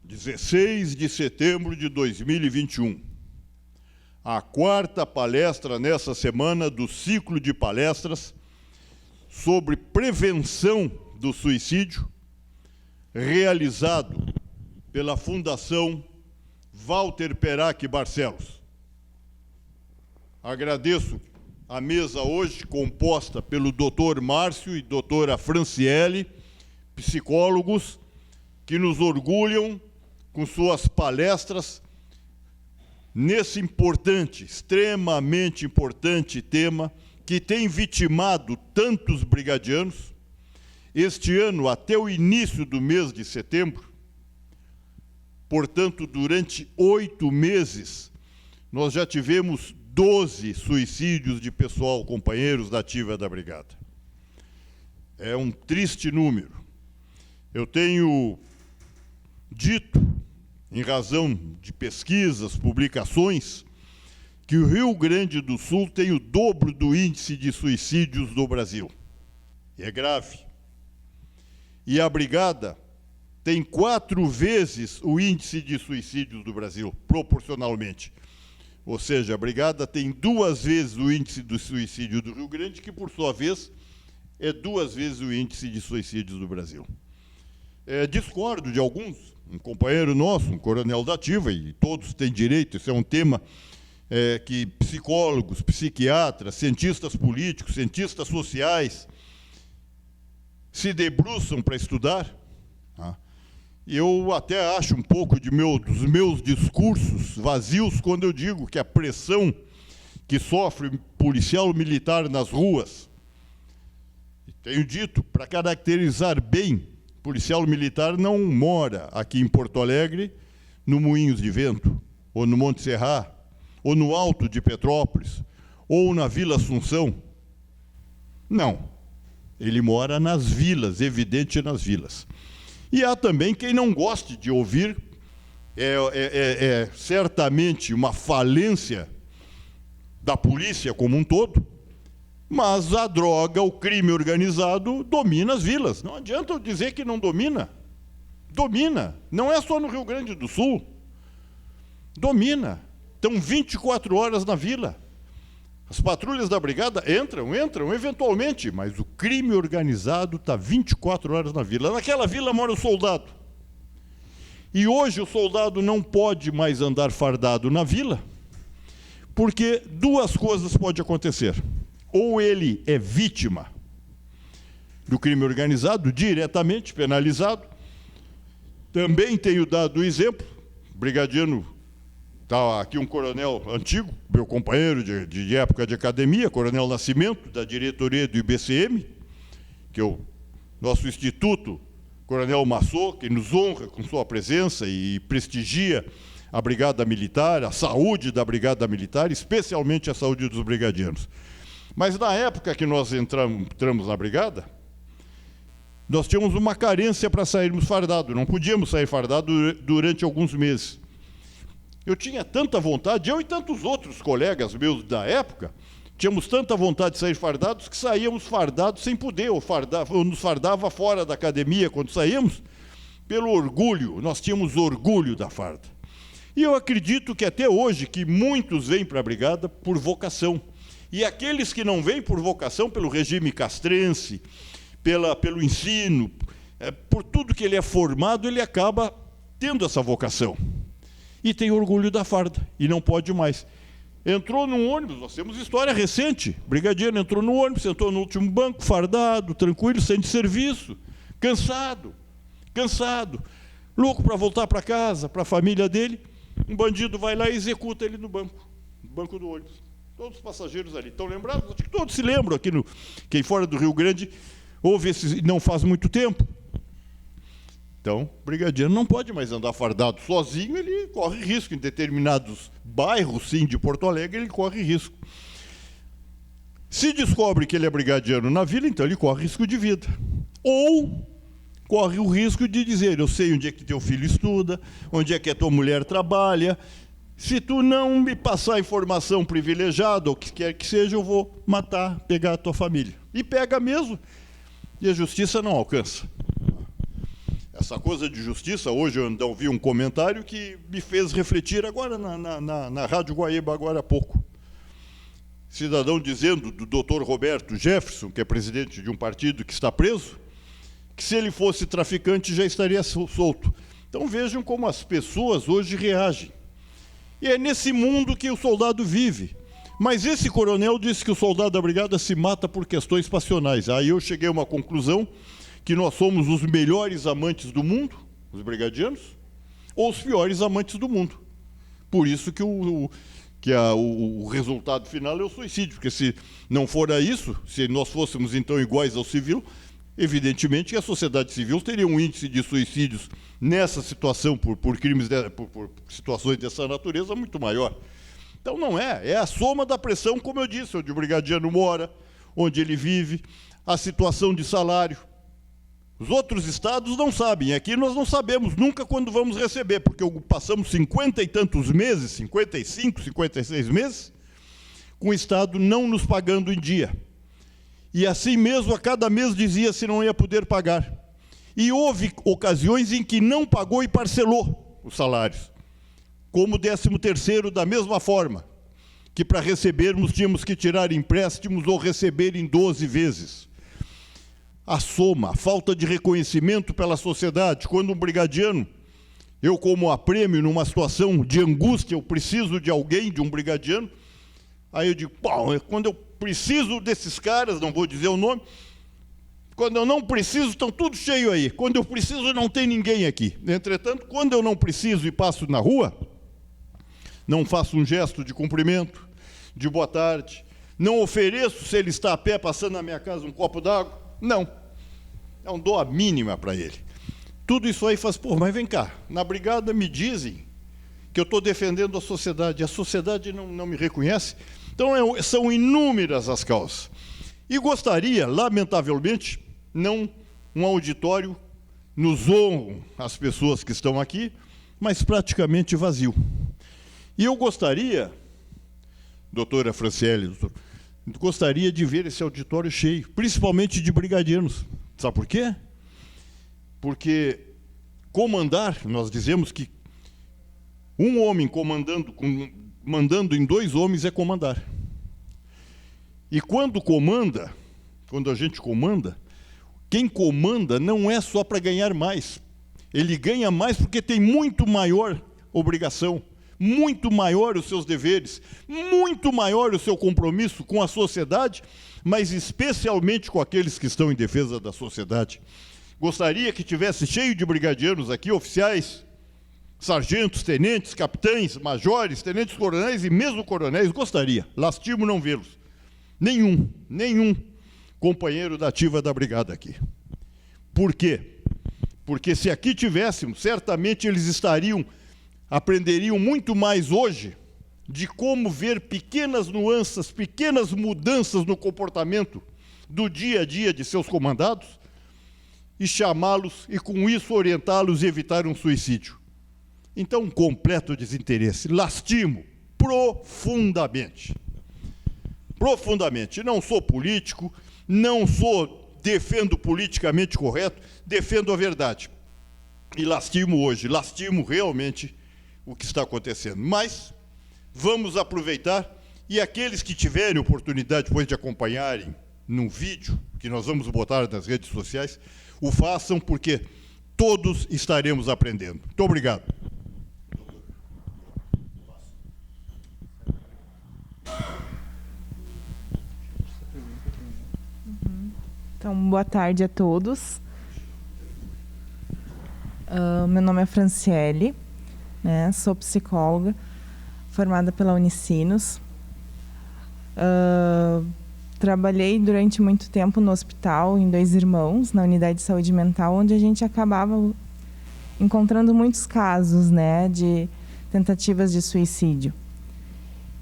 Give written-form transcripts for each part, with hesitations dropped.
16 de setembro de 2021. A quarta palestra nessa semana do ciclo de palestras sobre prevenção do suicídio, realizado pela Fundação Walter Perac Barcelos. Agradeço a mesa hoje, composta pelo Dr. Márcio e doutora Franciele, psicólogos, que nos orgulham com suas palestras nesse importante, extremamente importante tema que tem vitimado tantos brigadianos. Este ano, até o início do mês de setembro, portanto, durante 8 meses, nós já tivemos 12 suicídios de pessoal, companheiros da ativa da Brigada. É um triste número. Eu tenho dito, em razão de pesquisas, publicações, que o Rio Grande do Sul tem o dobro do índice de suicídios do Brasil. E é grave. E a Brigada tem 4 vezes o índice de suicídios do Brasil, proporcionalmente. Ou seja, a Brigada tem 2 vezes o índice do suicídio do Rio Grande, que, por sua vez, é 2 vezes o índice de suicídios do Brasil. Discordo de alguns, um companheiro nosso, um coronel da ativa, e todos têm direito, esse é um tema que psicólogos, psiquiatras, cientistas políticos, cientistas sociais se debruçam para estudar. E eu até acho um pouco dos meus discursos vazios quando eu digo que a pressão que sofre policial militar nas ruas, tenho dito, para caracterizar bem, policial militar não mora aqui em Porto Alegre, no Moinhos de Vento, ou no Monte Serra, ou no Alto de Petrópolis, ou na Vila Assunção. Não. Ele mora nas vilas, evidente nas vilas. E há também quem não goste de ouvir, certamente uma falência da polícia como um todo, mas a droga, o crime organizado, domina as vilas. Não adianta eu dizer que não domina. Domina. Não é só no Rio Grande do Sul. Domina. Estão 24 horas na vila. As patrulhas da Brigada entram eventualmente, mas o crime organizado está 24 horas na vila. Naquela vila mora o soldado. E hoje o soldado não pode mais andar fardado na vila, porque 2 coisas podem acontecer. Ou ele é vítima do crime organizado, diretamente penalizado. Também tenho dado o exemplo, brigadiano, está aqui um coronel antigo, meu companheiro de época de academia, coronel Nascimento, da diretoria do IBCM, que é o nosso instituto, coronel Massô, que nos honra com sua presença e prestigia a Brigada Militar, a saúde da Brigada Militar, especialmente a saúde dos brigadianos. Mas na época que nós entramos na Brigada, nós tínhamos uma carência para sairmos fardados, não podíamos sair fardados durante alguns meses. Eu tinha tanta vontade, eu e tantos outros colegas meus da época, tínhamos tanta vontade de sair fardados que saíamos fardados sem poder, ou nos fardava fora da academia quando saíamos, pelo orgulho, nós tínhamos orgulho da farda. E eu acredito que até hoje, que muitos vêm para a Brigada por vocação. E aqueles que não vêm por vocação, pelo regime castrense, pelo ensino, por tudo que ele é formado, ele acaba tendo essa vocação. E tem orgulho da farda, e não pode mais. Entrou num ônibus, nós temos história recente, brigadiano entrou no ônibus, sentou no último banco, fardado, tranquilo, sem de serviço, cansado, louco para voltar para casa, para a família dele. Um bandido vai lá e executa ele no banco do ônibus. Todos os passageiros ali estão lembrados? Acho que todos se lembram aqui, quem fora do Rio Grande, houve esse, não faz muito tempo. Então, o brigadiano não pode mais andar fardado sozinho, ele corre risco. Em determinados bairros, sim, de Porto Alegre, ele corre risco. Se descobre que ele é brigadiano na vila, então ele corre risco de vida. Ou corre o risco de dizer, eu sei onde é que teu filho estuda, onde é que a tua mulher trabalha, se tu não me passar informação privilegiada, ou o que quer que seja, eu vou matar, pegar a tua família. E pega mesmo, e a justiça não alcança. essa coisa de justiça, hoje eu ouvi um comentário que me fez refletir agora na Rádio Guaíba, agora há pouco. Cidadão dizendo do Dr. Roberto Jefferson, que é presidente de um partido que está preso, que se ele fosse traficante já estaria solto. Então vejam como as pessoas hoje reagem. E é nesse mundo que o soldado vive. Mas esse coronel disse que o soldado da brigada se mata por questões passionais. Aí eu cheguei a uma conclusão que nós somos os melhores amantes do mundo, os brigadianos, ou os piores amantes do mundo. Por isso que o resultado final é o suicídio, porque se não fora isso, se nós fôssemos então iguais ao civil, evidentemente que a sociedade civil teria um índice de suicídios nessa situação, por crimes, por situações dessa natureza, muito maior. Então não é a soma da pressão, como eu disse, onde o brigadiano mora, onde ele vive, a situação de salário. Os outros estados não sabem, aqui nós não sabemos nunca quando vamos receber, porque passamos 50 e tantos meses, 55, 56 meses, com o Estado não nos pagando em dia. E assim mesmo, a cada mês dizia se não ia poder pagar. E houve ocasiões em que não pagou e parcelou os salários. Como o 13º, da mesma forma, que para recebermos tínhamos que tirar empréstimos ou receber em 12 vezes. A soma, a falta de reconhecimento pela sociedade, quando um brigadiano, eu como aprêmio numa situação de angústia, eu preciso de alguém, de um brigadiano, aí eu digo, bom, quando eu preciso desses caras, não vou dizer o nome, quando eu não preciso, estão tudo cheio aí, quando eu preciso não tem ninguém aqui. Entretanto, quando eu não preciso e passo na rua, não faço um gesto de cumprimento, de boa tarde, não ofereço, se ele está a pé, passando na minha casa, um copo d'água, não dou a mínima para ele. Tudo isso aí faz, pô, mas vem cá, na brigada me dizem que eu estou defendendo a sociedade não me reconhece. Então são inúmeras as causas. E gostaria, lamentavelmente, um auditório, nos honram as pessoas que estão aqui, mas praticamente vazio. E eu gostaria, doutora Franciele, gostaria de ver esse auditório cheio, principalmente de brigadianos. Sabe por quê? Porque comandar, nós dizemos que um homem mandando em 2 homens é comandar. E quando a gente comanda, quem comanda não é só para ganhar mais. Ele ganha mais porque tem muito maior obrigação, muito maior os seus deveres, muito maior o seu compromisso com a sociedade, mas especialmente com aqueles que estão em defesa da sociedade. Gostaria que tivesse cheio de brigadianos aqui, oficiais, sargentos, tenentes, capitães, majores, tenentes coronéis e mesmo coronéis, gostaria. Lastimo não vê-los. Nenhum companheiro da ativa da brigada aqui. Por quê? Porque se aqui tivéssemos, certamente eles aprenderiam muito mais hoje de como ver pequenas nuances, pequenas mudanças no comportamento do dia a dia de seus comandados e chamá-los e com isso orientá-los e evitar um suicídio. Então, um completo desinteresse. Lastimo profundamente. Profundamente. Não sou político, defendo politicamente correto, defendo a verdade. E lastimo hoje, lastimo realmente o que está acontecendo. Mas vamos aproveitar, e aqueles que tiverem oportunidade depois de acompanharem num vídeo, que nós vamos botar nas redes sociais, o façam, porque todos estaremos aprendendo. Muito obrigado. Então, boa tarde a todos. Meu nome é Franciele, né? Sou psicóloga, formada pela Unicinos. Trabalhei durante muito tempo no hospital, em Dois Irmãos, na unidade de saúde mental, onde a gente acabava encontrando muitos casos, né, de tentativas de suicídio.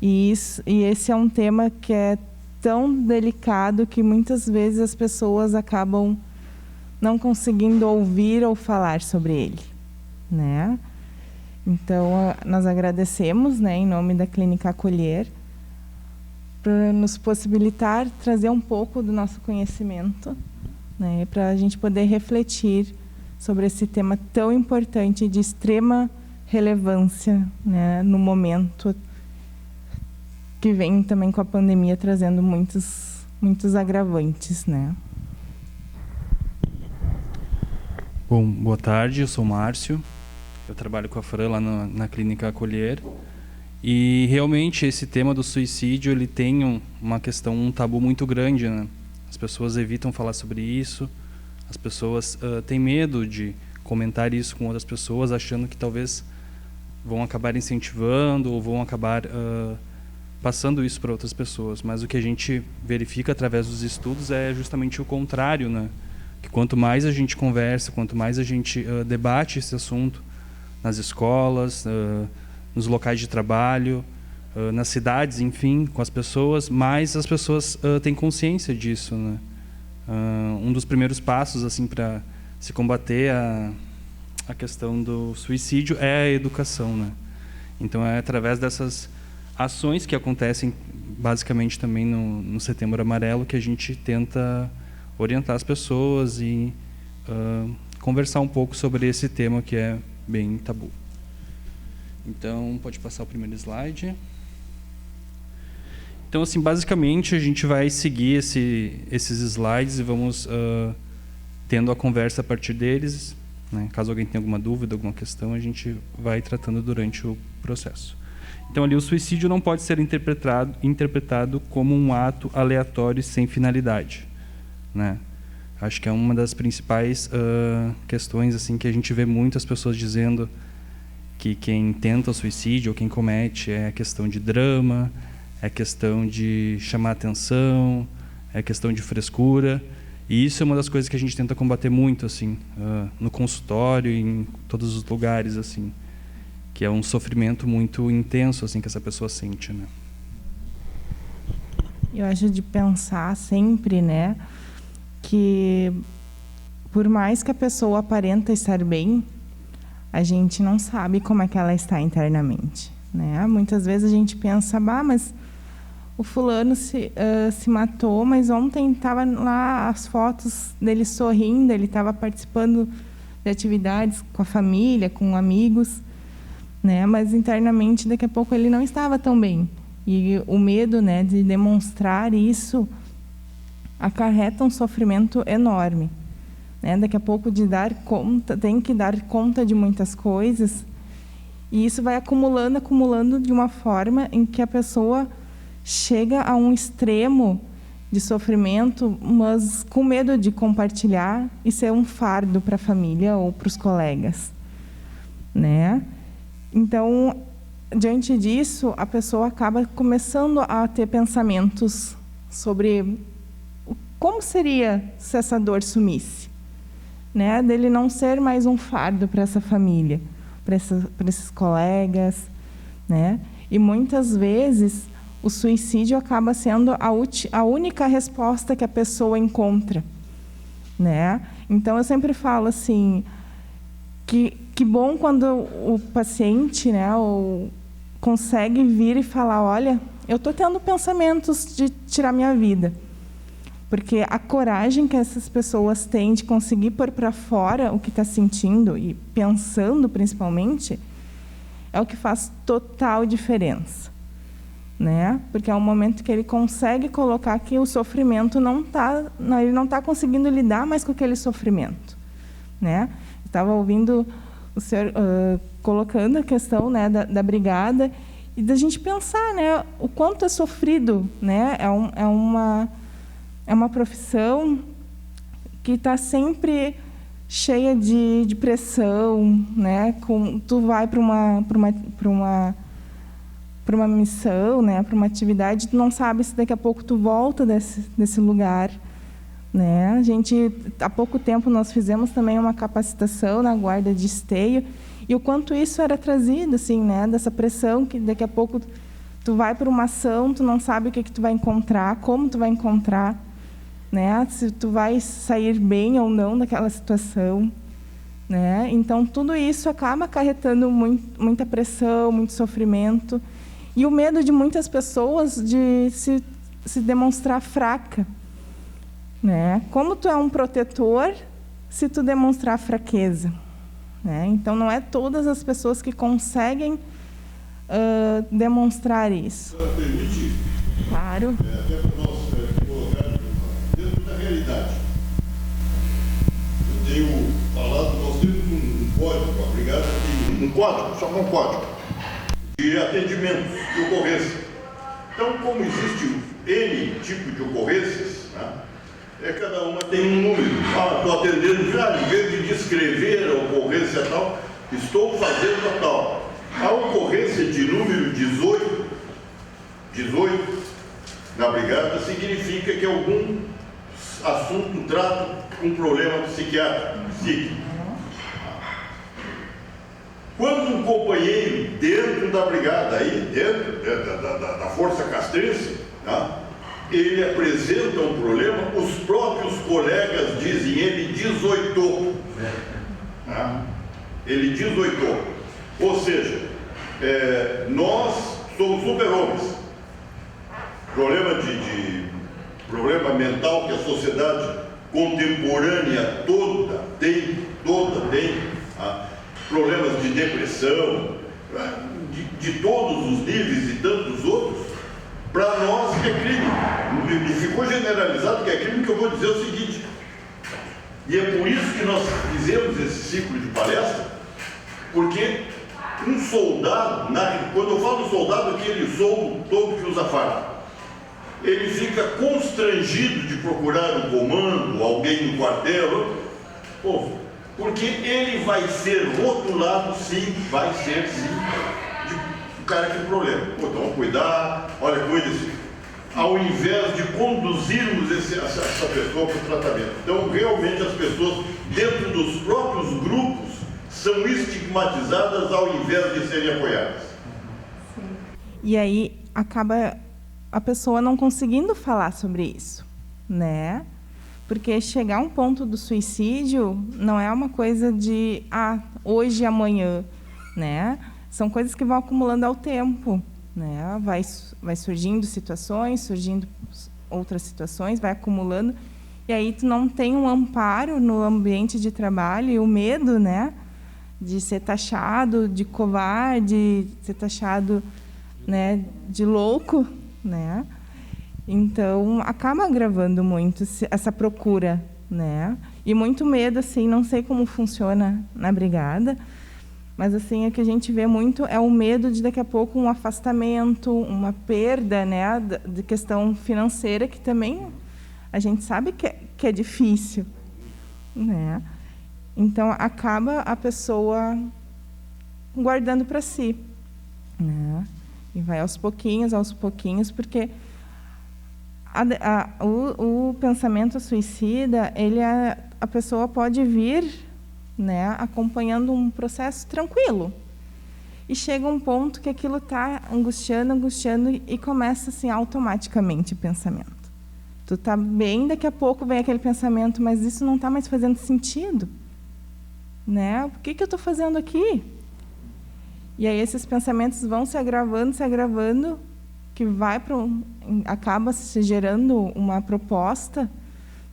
E esse é um tema que é tão delicado que muitas vezes as pessoas acabam não conseguindo ouvir ou falar sobre ele, né? Então, nós agradecemos, né, em nome da Clínica Acolher, por nos possibilitar trazer um pouco do nosso conhecimento, né, para a gente poder refletir sobre esse tema tão importante e de extrema relevância, né, no momento que vem também com a pandemia trazendo muitos agravantes, né? Bom, boa tarde, eu sou o Márcio, eu trabalho com a Fran lá na Clínica Acolher, e realmente esse tema do suicídio ele tem uma questão, um tabu muito grande, né? As pessoas evitam falar sobre isso, as pessoas têm medo de comentar isso com outras pessoas, achando que talvez vão acabar incentivando ou vão acabar passando isso para outras pessoas. Mas o que a gente verifica através dos estudos é justamente o contrário, né? Que quanto mais a gente conversa, quanto mais a gente debate esse assunto nas escolas, nos locais de trabalho, nas cidades, enfim, com as pessoas, mais as pessoas têm consciência disso, né? Um dos primeiros passos assim para se combater a questão do suicídio é a educação, né? Então é através dessas ações que acontecem basicamente também no Setembro Amarelo que a gente tenta orientar as pessoas e conversar um pouco sobre esse tema que é bem tabu. Então, pode passar o primeiro slide. Então, assim, basicamente a gente vai seguir esses slides e vamos tendo a conversa a partir deles, né? Caso alguém tenha alguma dúvida, alguma questão, a gente vai tratando durante o processo. Então, ali, o suicídio não pode ser interpretado como um ato aleatório e sem finalidade, né? Acho que é uma das principais questões assim, que a gente vê muitas pessoas dizendo que quem tenta o suicídio ou quem comete é questão de drama, é questão de chamar atenção, é questão de frescura. E isso é uma das coisas que a gente tenta combater muito, assim, no consultório e em todos os lugares, assim, que é um sofrimento muito intenso, assim, que essa pessoa sente, né? Eu acho de pensar sempre, né, que por mais que a pessoa aparenta estar bem, a gente não sabe como é que ela está internamente, né? Muitas vezes a gente pensa, mas o fulano se matou, mas ontem estava lá as fotos dele sorrindo, ele estava participando de atividades com a família, com amigos, né? Mas internamente, daqui a pouco, ele não estava tão bem. E o medo, né, de demonstrar isso acarreta um sofrimento enorme, né? Daqui a pouco tem que dar conta de muitas coisas, e isso vai acumulando de uma forma em que a pessoa chega a um extremo de sofrimento, mas com medo de compartilhar e ser um fardo para a família ou para os colegas, né? Então, diante disso, a pessoa acaba começando a ter pensamentos sobre como seria se essa dor sumisse, né? Dele não ser mais um fardo para essa família, para esses colegas, né? E muitas vezes o suicídio acaba sendo a única resposta que a pessoa encontra, né? Então eu sempre falo assim que bom quando o paciente, né, consegue vir e falar, olha, eu estou tendo pensamentos de tirar minha vida. Porque a coragem que essas pessoas têm de conseguir pôr para fora o que está sentindo e pensando, principalmente, é o que faz total diferença, né? Porque é um momento que ele consegue colocar que o sofrimento ele não está conseguindo lidar mais com aquele sofrimento, né? Estava ouvindo o senhor colocando a questão, né, da brigada e da gente pensar, né, o quanto é sofrido, né? É uma profissão que está sempre cheia de pressão, né? Tu vai para uma missão, né? Para uma atividade, tu não sabe se daqui a pouco tu volta desse lugar, né? Há pouco tempo nós fizemos também uma capacitação na guarda de esteio e o quanto isso era trazido, assim, né? Dessa pressão que daqui a pouco tu vai para uma ação, tu não sabe o que tu vai encontrar, como tu vai encontrar, né? Se tu vai sair bem ou não daquela situação, né? Então tudo isso acaba acarretando muita pressão, muito sofrimento e o medo de muitas pessoas de se demonstrar fraca, né? Como tu é um protetor, se tu demonstrar fraqueza, né? Então, não é todas as pessoas que conseguem demonstrar isso. Permite? Claro. Até para nós colocar dentro da realidade. Eu tenho falado, nós temos um código, a brigada tem um código, só um código, de atendimento, de ocorrência. Então, como existe N tipo de ocorrências, né, cada uma tem um número. Estou atendendo, em vez de descrever a ocorrência tal, estou fazendo a tal. A ocorrência de número 18 na brigada significa que algum assunto trata um problema psiquiátrico, psíquico. Quando um companheiro dentro da brigada, aí, dentro da Força Castrense, tá, ele apresenta um problema, os próprios colegas dizem, ele 18. Tá? Ele 18. Ou seja, nós somos super-homens. Problema mental que a sociedade contemporânea toda tem, tá? Problemas de depressão, de todos os níveis e tantos outros, para nós que é crime. E ficou generalizado que é crime, que eu vou dizer o seguinte, e é por isso que nós fizemos esse ciclo de palestra, porque um soldado, quando eu falo soldado, aquele soldo todo que usa farda, ele fica constrangido de procurar um comando, alguém no quartel, porque ele vai ser rotulado, sim, vai ser sim, de o cara que tem problema. Então, cuidar, olha, cuida assim, ao invés de conduzirmos essa pessoa para o tratamento. Então, realmente, as pessoas, dentro dos próprios grupos, são estigmatizadas ao invés de serem apoiadas. Sim. E aí, acaba a pessoa não conseguindo falar sobre isso, né? Porque chegar a um ponto do suicídio não é uma coisa de hoje e amanhã, né? São coisas que vão acumulando ao tempo, né? Vai surgindo situações, surgindo outras situações, vai acumulando, e aí tu não tem um amparo no ambiente de trabalho, e o medo, né, de ser taxado de covarde, de ser taxado, né, de louco, né? Então, acaba agravando muito essa procura, né? E muito medo, assim, não sei como funciona na brigada, mas, assim, o que a gente vê muito é o medo de, daqui a pouco, um afastamento, uma perda, né, de questão financeira, que também a gente sabe que é difícil, né? Então, acaba a pessoa guardando para si, né? E vai aos pouquinhos, porque o pensamento suicida, a pessoa pode vir, né, acompanhando um processo tranquilo. E chega um ponto que aquilo está angustiando, e começa assim automaticamente o pensamento. Tu está bem, daqui a pouco vem aquele pensamento, mas isso não está mais fazendo sentido, né? Por que eu estou fazendo aqui? E aí esses pensamentos vão se agravando, que vai acaba se gerando uma proposta,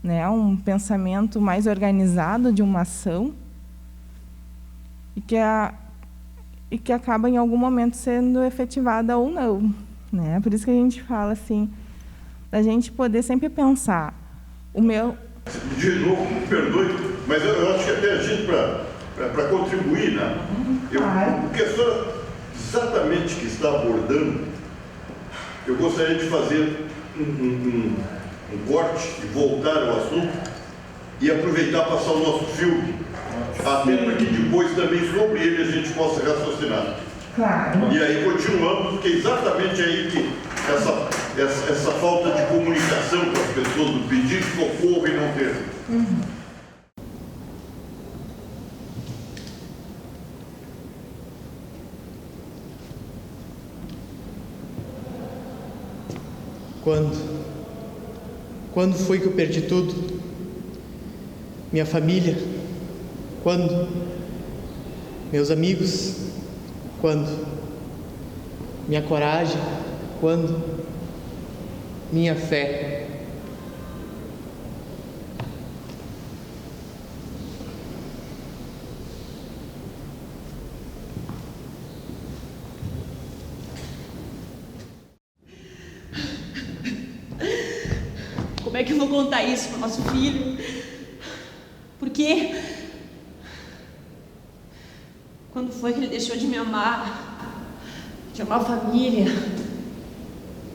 né, um pensamento mais organizado de uma ação, e que acaba em algum momento sendo efetivada ou não, né? Por isso que a gente fala assim, da gente poder sempre pensar, De novo, me perdoe, mas eu acho que até a gente, para contribuir, né? O que a senhora exatamente que está abordando, eu gostaria de fazer um corte e voltar ao assunto e aproveitar para passar o nosso filme, até para que depois também sobre ele a gente possa raciocinar. Claro. E aí continuamos, porque é exatamente aí que essa falta de comunicação com as pessoas, do pedir socorro e não ter. Quando foi que eu perdi tudo? Minha família? Quando? Meus amigos? Quando? Minha coragem? Quando? Minha fé? como é que eu vou contar isso pro nosso filho? Por quê? Quando foi que ele deixou de me amar? De amar a família,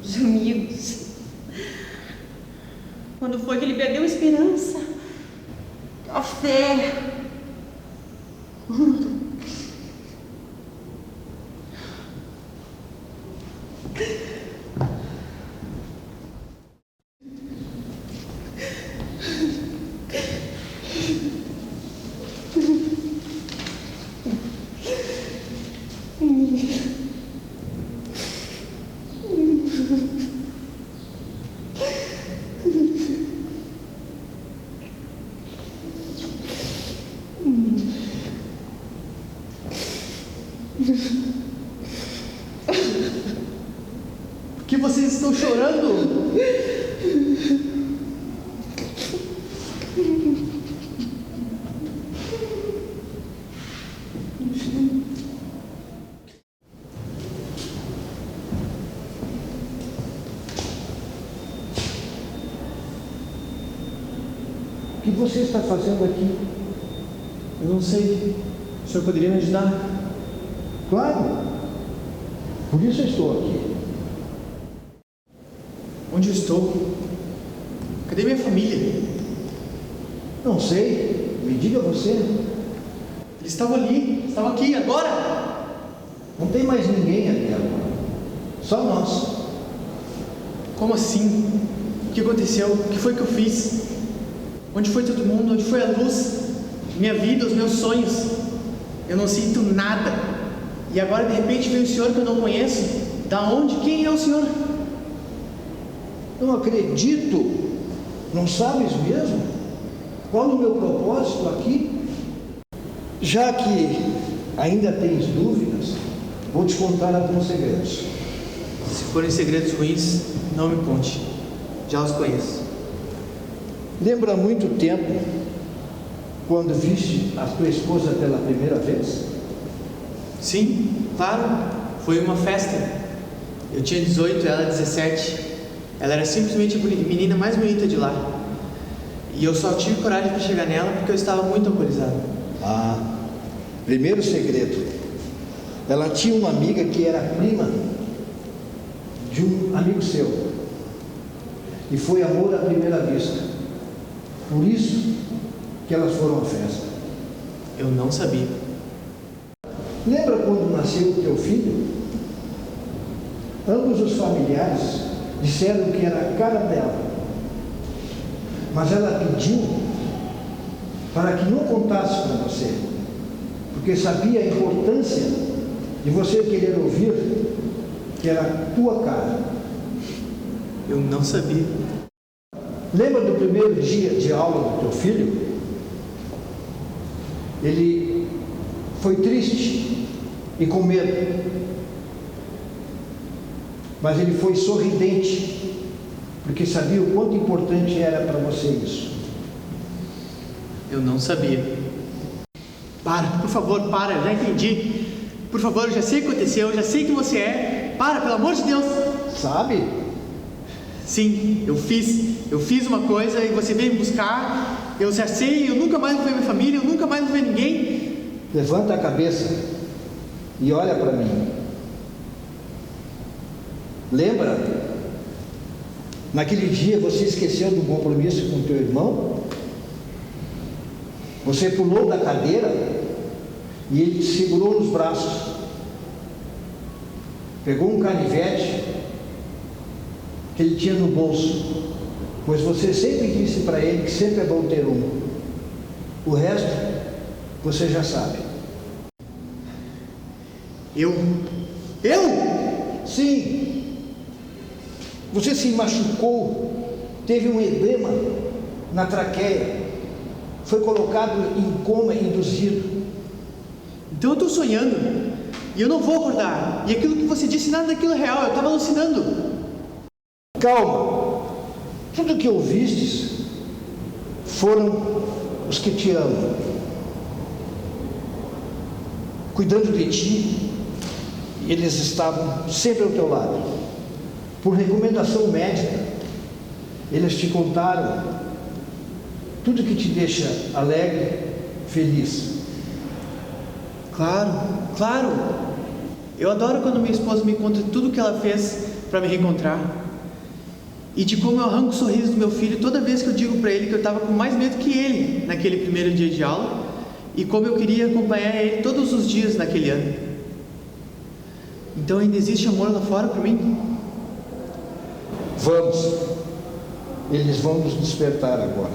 os amigos? Quando foi que ele perdeu a esperança, a fé? Por que vocês estão chorando? O que você está fazendo aqui? Eu não sei. O senhor poderia me ajudar? Claro. Por isso eu estou aqui. Onde eu estou? Cadê minha família? Não sei. Me diga você. Eles estavam ali, estavam aqui, agora! Não tem mais ninguém aqui agora. Só nós. Como assim? O que aconteceu? O que foi que eu fiz? Onde foi todo mundo? Onde foi a luz? Minha vida, os meus sonhos? Eu não sinto nada. E agora de repente vem o senhor que eu não conheço? Da onde? Quem é o senhor? Não acredito. Não sabes mesmo? Qual o meu propósito aqui? Já que ainda tens dúvidas, vou te contar alguns segredos. Se forem segredos ruins, não me conte. Já os conheço. Lembra há muito tempo, quando viste a tua esposa pela primeira vez? Sim, claro. Foi uma festa. Eu tinha 18, ela 17. Ela era simplesmente a menina mais bonita de lá. E eu só tive coragem para chegar nela porque eu estava muito alcoolizado. Ah, primeiro segredo. Ela tinha uma amiga que era prima de um amigo seu. E foi amor à primeira vista. Por isso que elas foram à festa. Eu não sabia. Lembra quando nasceu o teu filho? Ambos os familiares disseram que era a cara dela. Mas ela pediu para que não contasse para você, porque sabia a importância de você querer ouvir que era a tua cara. Eu não sabia. Lembra do primeiro dia de aula do teu filho? Ele foi triste e com medo, mas ele foi sorridente, porque sabia o quanto importante era para você isso. Eu não sabia. Para, por favor, para, eu já entendi. Por favor, eu já sei o que aconteceu, eu já sei quem você é. Para, pelo amor de Deus. Sabe? Sim, eu fiz uma coisa e você veio me buscar. Eu já sei, eu nunca mais vou ver minha família, eu nunca mais vou ver ninguém. Levanta a cabeça e olha para mim. Lembra? Naquele dia você esqueceu do compromisso com teu irmão? Você pulou da cadeira e ele te segurou nos braços. Pegou um canivete que ele tinha no bolso, pois você sempre disse para ele que sempre é bom ter um. O resto você já sabe. Eu? Sim. Você se machucou, teve um edema na traqueia, foi colocado em coma induzido. Então eu estou sonhando e eu não vou acordar. E aquilo que você disse, nada daquilo é real, eu estava alucinando. Calma. Tudo que ouvistes foram os que te amam, cuidando de ti. Eles estavam sempre ao teu lado. Por recomendação médica, Eles te contaram tudo que te deixa alegre, feliz. Claro, claro. Eu adoro quando minha esposa me conta tudo que ela fez para me reencontrar. E de como eu arranco o sorriso do meu filho toda vez que eu digo para ele que eu estava com mais medo que ele naquele primeiro dia de aula e como eu queria acompanhar ele todos os dias naquele ano. Então ainda existe amor lá fora para mim? Vamos. Eles vão nos despertar agora.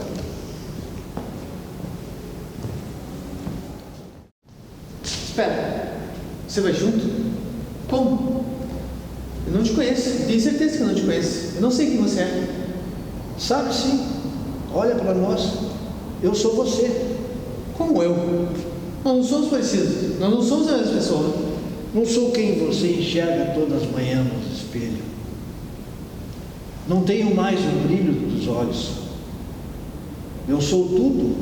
Espera, você vai junto? Como? Eu não te conheço, tenho certeza que eu não te conheço. Eu não sei quem você é. Sabe sim. Olha para nós. Eu sou você. Como eu? Nós não somos parecidos, nós não somos a mesma pessoa. Não sou quem você enxerga todas as manhãs no espelho. Não tenho mais o brilho dos olhos. Eu sou tudo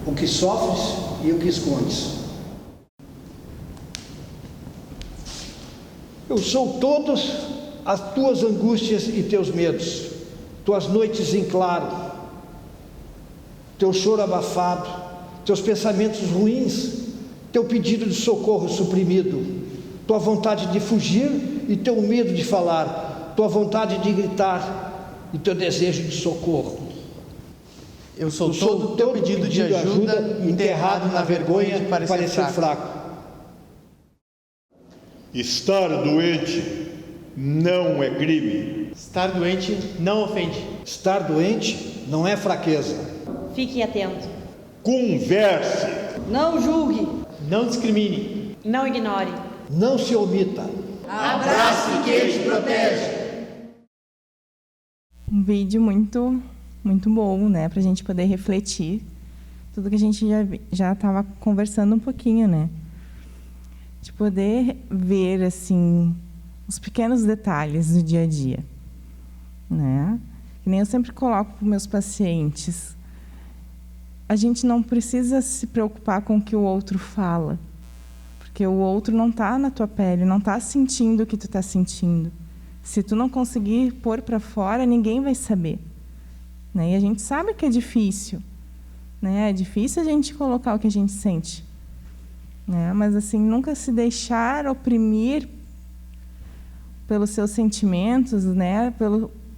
o que sofres e o que escondes. Eu sou todas as tuas angústias e teus medos, tuas noites em claro, teu choro abafado, teus pensamentos ruins, teu pedido de socorro suprimido, tua vontade de fugir e teu medo de falar, tua vontade de gritar e teu desejo de socorro. Eu sou todo o teu pedido de ajuda enterrado na vergonha de parecer fraco. Estar doente não é crime. Estar doente não ofende. Estar doente não é fraqueza. Fique atento. Converse. Não julgue. Não discrimine. Não ignore. Não se omita. Abrace quem te protege. Um vídeo muito bom, né? Pra gente poder refletir tudo que a gente já estava conversando um pouquinho, né? De poder ver, assim, os pequenos detalhes do dia a dia, né? Que nem eu sempre coloco para os meus pacientes. A gente não precisa se preocupar com o que o outro fala, porque o outro não está na tua pele, não está sentindo o que tu está sentindo. Se tu não conseguir pôr para fora, ninguém vai saber, né? E a gente sabe que é difícil, né? É difícil a gente colocar o que a gente sente, né? Mas assim, nunca se deixar oprimir pelos seus sentimentos, né?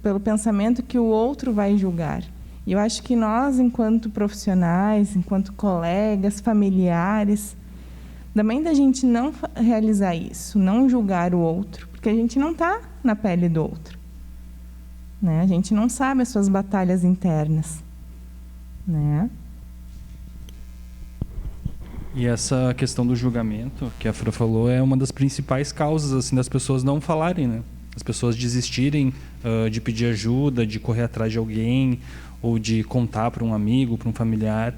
Pelo pensamento que o outro vai julgar. E eu acho que nós, enquanto profissionais, enquanto colegas, familiares, também da gente não realizar isso, não julgar o outro, porque a gente não está na pele do outro, né? A gente não sabe as suas batalhas internas, né? E essa questão do julgamento que a Fran falou é uma das principais causas assim das pessoas não falarem, né? As pessoas desistirem de pedir ajuda, de correr atrás de alguém ou de contar para um amigo, para um familiar,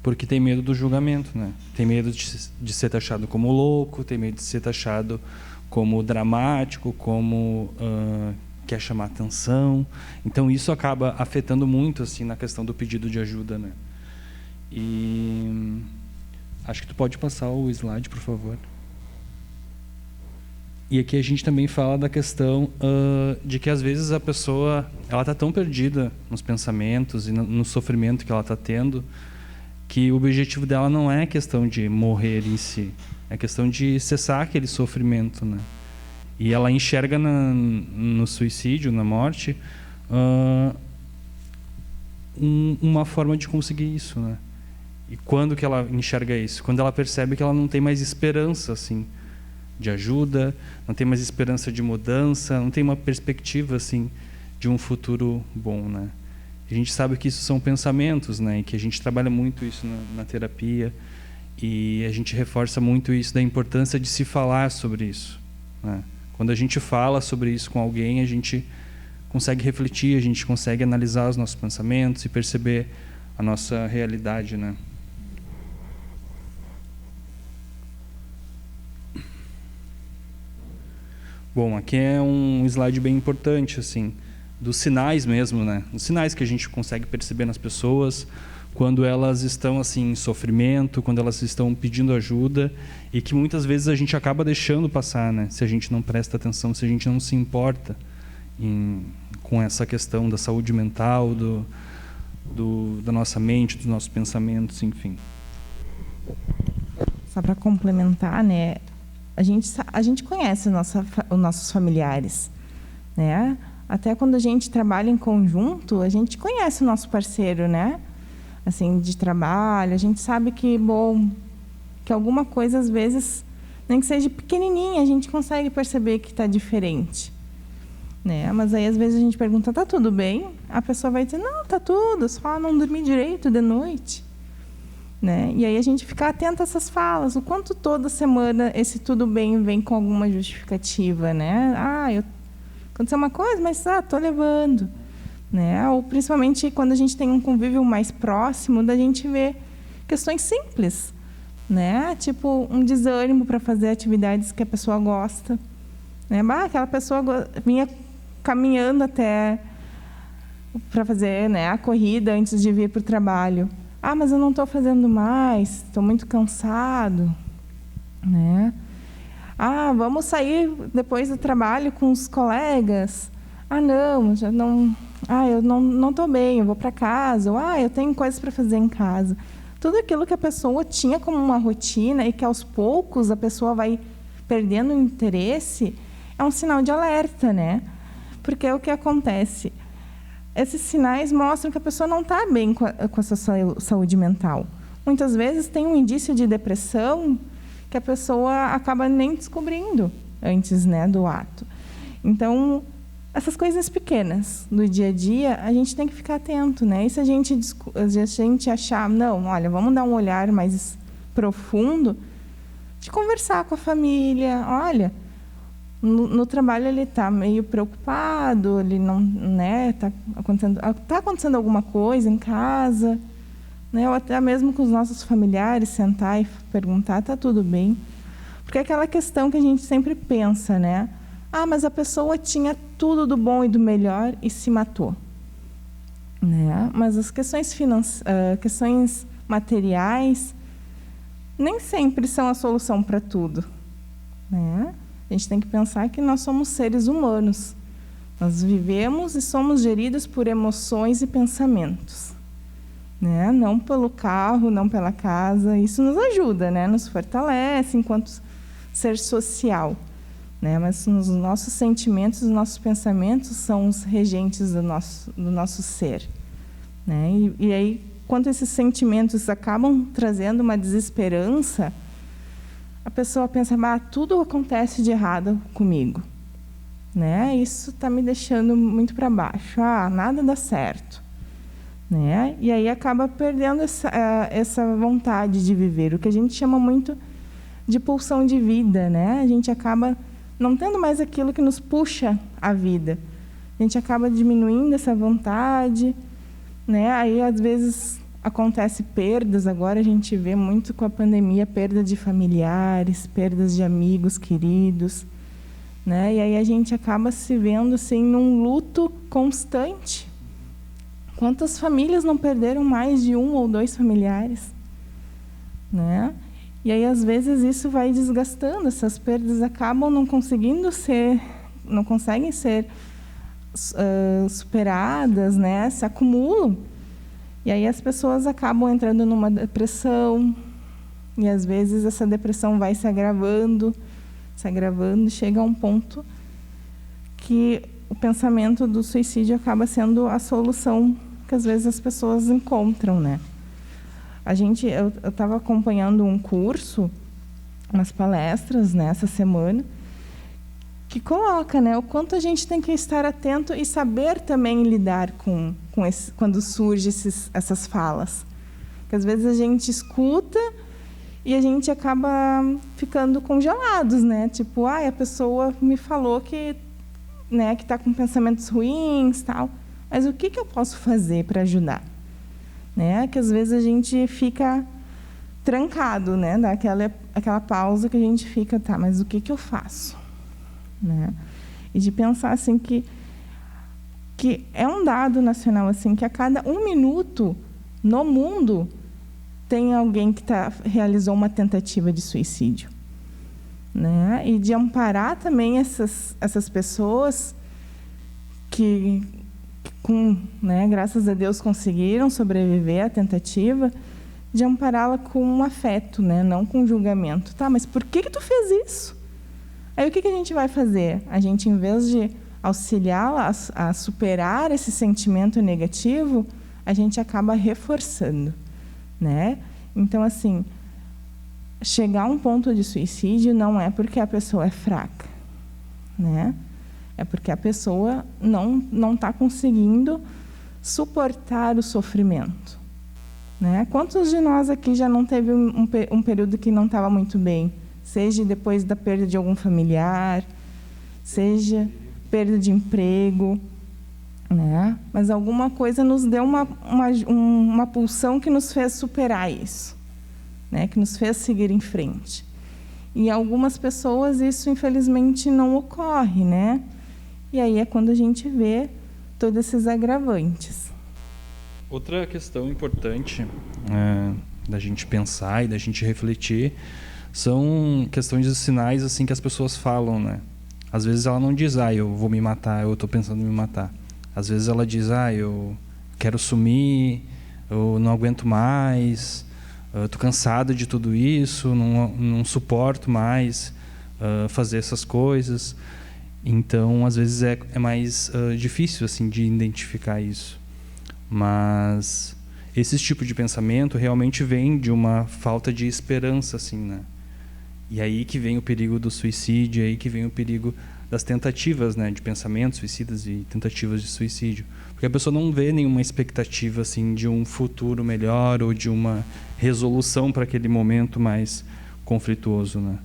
porque tem medo do julgamento, né? Tem medo de ser taxado como louco, tem medo de ser taxado como dramático, como quer chamar atenção. Então isso acaba afetando muito assim na questão do pedido de ajuda, né? E acho que tu pode passar o slide, por favor. E aqui a gente também fala da questão de que às vezes a pessoa ela está tão perdida nos pensamentos e no sofrimento que ela está tendo, que o objetivo dela não é a questão de morrer em si, é a questão de cessar aquele sofrimento, né? E ela enxerga no suicídio, na morte, uma forma de conseguir isso, né? E quando que ela enxerga isso? Quando ela percebe que ela não tem mais esperança, assim, de ajuda, não tem mais esperança de mudança, não tem uma perspectiva, assim, de um futuro bom, né? A gente sabe que isso são pensamentos, né? E que a gente trabalha muito isso na terapia e a gente reforça muito isso da importância de se falar sobre isso, né? Quando a gente fala sobre isso com alguém, a gente consegue refletir, a gente consegue analisar os nossos pensamentos e perceber a nossa realidade, né? Bom, aqui é um slide bem importante, assim, dos sinais mesmo, né? Os sinais que a gente consegue perceber nas pessoas quando elas estão assim em sofrimento, quando elas estão pedindo ajuda e que muitas vezes a gente acaba deixando passar, né? Se a gente não presta atenção, se a gente não se importa com essa questão da saúde mental, da nossa mente, dos nossos pensamentos, enfim. Só para complementar, né? A gente conhece os nossos familiares, né? Até quando a gente trabalha em conjunto, a gente conhece o nosso parceiro, né? Assim, de trabalho, a gente sabe que, que alguma coisa, às vezes, nem que seja pequenininha, a gente consegue perceber que está diferente, né? Mas aí, às vezes, a gente pergunta, tá tudo bem? A pessoa vai dizer, não, tá tudo, só não dormi direito de noite, né? E aí a gente fica atento a essas falas, o quanto toda semana esse tudo bem vem com alguma justificativa, né? Aconteceu uma coisa, mas tô levando, né? Ou principalmente quando a gente tem um convívio mais próximo, da gente ver questões simples, né? Tipo um desânimo para fazer atividades que a pessoa gosta, né? Aquela pessoa vinha caminhando até para fazer, né, a corrida antes de vir para o trabalho. Mas eu não estou fazendo mais, estou muito cansado, né? Vamos sair depois do trabalho com os colegas. Não, já não. Eu não estou bem, eu vou para casa. Ou, eu tenho coisas para fazer em casa. Tudo aquilo que a pessoa tinha como uma rotina e que aos poucos a pessoa vai perdendo o interesse, é um sinal de alerta, né? Porque é o que acontece. Esses sinais mostram que a pessoa não está bem com a sua saúde mental. Muitas vezes tem um indício de depressão que a pessoa acaba nem descobrindo antes, né, do ato. Então, essas coisas pequenas do dia a dia, a gente tem que ficar atento, né? E se a gente achar, não, olha, vamos dar um olhar mais profundo, de conversar com a família, olha, no trabalho ele está meio preocupado, ele não, né, está acontecendo alguma coisa em casa, né, ou até mesmo com os nossos familiares, sentar e perguntar, está tudo bem? Porque é aquela questão que a gente sempre pensa, né? Mas a pessoa tinha tudo do bom e do melhor e se matou, né? Mas as questões questões materiais nem sempre são a solução para tudo, né? A gente tem que pensar que nós somos seres humanos. Nós vivemos e somos geridos por emoções e pensamentos, né? Não pelo carro, não pela casa. Isso nos ajuda, né? Nos fortalece enquanto ser social, né? Mas os nossos sentimentos, os nossos pensamentos são os regentes do nosso ser, né? E aí, quando esses sentimentos acabam trazendo uma desesperança, a pessoa pensa, tudo acontece de errado comigo, né? Isso está me deixando muito para baixo. Nada dá certo, né? E aí acaba perdendo essa vontade de viver, o que a gente chama muito de pulsão de vida, né? A gente acaba não tendo mais aquilo que nos puxa a vida. A gente acaba diminuindo essa vontade, né? Aí às vezes acontece perdas, agora a gente vê muito com a pandemia, perda de familiares, perdas de amigos queridos, né? E aí a gente acaba se vendo assim num luto constante. Quantas famílias não perderam mais de 1 ou 2 familiares, né? E aí às vezes isso vai desgastando, essas perdas acabam não conseguem ser superadas, né? Se acumulam. E aí as pessoas acabam entrando numa depressão, e às vezes essa depressão vai se agravando, chega a um ponto que o pensamento do suicídio acaba sendo a solução que às vezes as pessoas encontram, né? Eu estava acompanhando um curso, umas palestras, né, essa semana, que coloca, né, o quanto a gente tem que estar atento e saber também lidar com quando surgem essas falas. Porque às vezes a gente escuta e a gente acaba ficando congelados, né? Tipo, a pessoa me falou que, né, que está com pensamentos ruins, tal. Mas o que eu posso fazer para ajudar? Né? Que às vezes a gente fica trancado, né? Dá aquela pausa que a gente fica, mas o que eu faço? Né? E de pensar assim que é um dado nacional assim que a cada 1 minuto no mundo tem alguém que realizou uma tentativa de suicídio, né? E de amparar também essas pessoas que né, graças a Deus conseguiram sobreviver à tentativa de ampará-la com um afeto, né, não com julgamento. Tá, mas por que tu fez isso? Aí o que a gente vai fazer? A gente, em vez de auxiliá-la a superar esse sentimento negativo, a gente acaba reforçando, né? Então, assim, chegar a um ponto de suicídio não é porque a pessoa é fraca, né? É porque a pessoa não está conseguindo suportar o sofrimento, né? Quantos de nós aqui já não teve um período que não estava muito bem? Seja depois da perda de algum familiar, seja perda de emprego, né? Mas alguma coisa nos deu uma pulsão que nos fez superar isso, né? Que nos fez seguir em frente. E algumas pessoas isso, infelizmente, não ocorre, né? E aí é quando a gente vê todos esses agravantes. Outra questão importante da gente pensar e da gente refletir são questões de sinais assim que as pessoas falam, né? Às vezes ela não diz, eu vou me matar, eu estou pensando em me matar. Às vezes ela diz, eu quero sumir, eu não aguento mais, estou cansado de tudo isso, não suporto mais fazer essas coisas. Então, às vezes é mais difícil assim de identificar isso. Mas esse tipo de pensamento realmente vem de uma falta de esperança, assim, né? E aí que vem o perigo do suicídio, aí que vem o perigo das tentativas, né, de pensamentos suicidas e tentativas de suicídio. Porque a pessoa não vê nenhuma expectativa assim, de um futuro melhor ou de uma resolução para aquele momento mais conflituoso, né?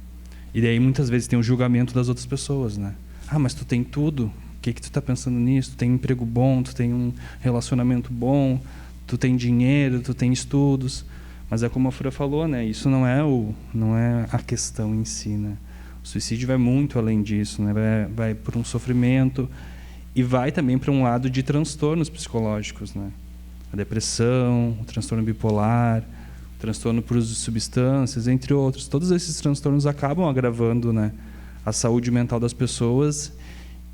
E daí muitas vezes tem o julgamento das outras pessoas, né? Mas tu tem tudo, o que tu está pensando nisso? Tu tem um emprego bom, tu tem um relacionamento bom, tu tem dinheiro, tu tem estudos. Mas é como a Fura falou, né? Isso não é a questão em si, né? O suicídio vai muito além disso, né? Vai por um sofrimento e vai também para um lado de transtornos psicológicos, né? A depressão, o transtorno bipolar, o transtorno por uso de substâncias, entre outros. Todos esses transtornos acabam agravando, né, a saúde mental das pessoas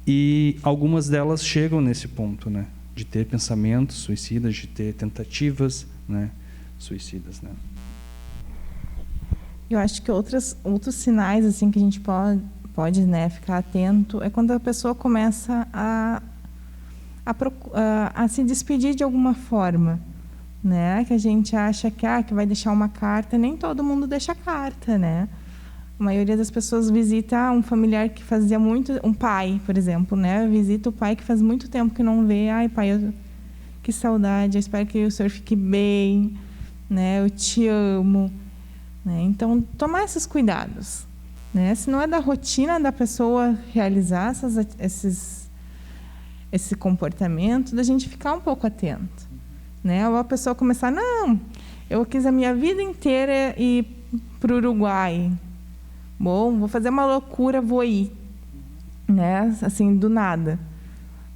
e algumas delas chegam nesse ponto, né? De ter pensamentos suicidas, de ter tentativas, né, suicidas, né? Eu acho que outros sinais assim que a gente pode, né, ficar atento é quando a pessoa começa a se despedir de alguma forma, né? Que a gente acha que vai deixar uma carta. Nem todo mundo deixa carta, né? A maioria das pessoas visita um familiar que fazia muito, um pai, por exemplo, né? Visita o pai que faz muito tempo que não vê. Ai, pai, que saudade. Eu espero que o senhor fique bem, né? Eu te amo. Né? Então, tomar esses cuidados, né? Se não é da rotina da pessoa realizar esse comportamento, da gente ficar um pouco atento, né? Ou a pessoa começar, não, eu quis a minha vida inteira ir para o Uruguai. Bom, vou fazer uma loucura, vou ir, né? Assim, do nada,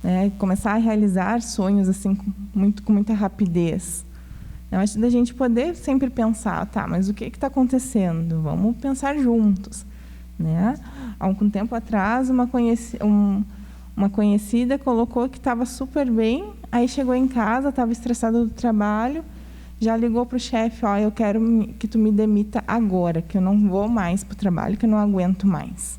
né? Começar a realizar sonhos assim com muita rapidez. Eu acho da gente poder sempre pensar, mas o que está acontecendo? Vamos pensar juntos, né? Há algum tempo atrás, uma conhecida colocou que estava super bem, aí chegou em casa, estava estressada do trabalho, já ligou para o chefe, eu quero que tu me demita agora, que eu não vou mais para o trabalho, que eu não aguento mais.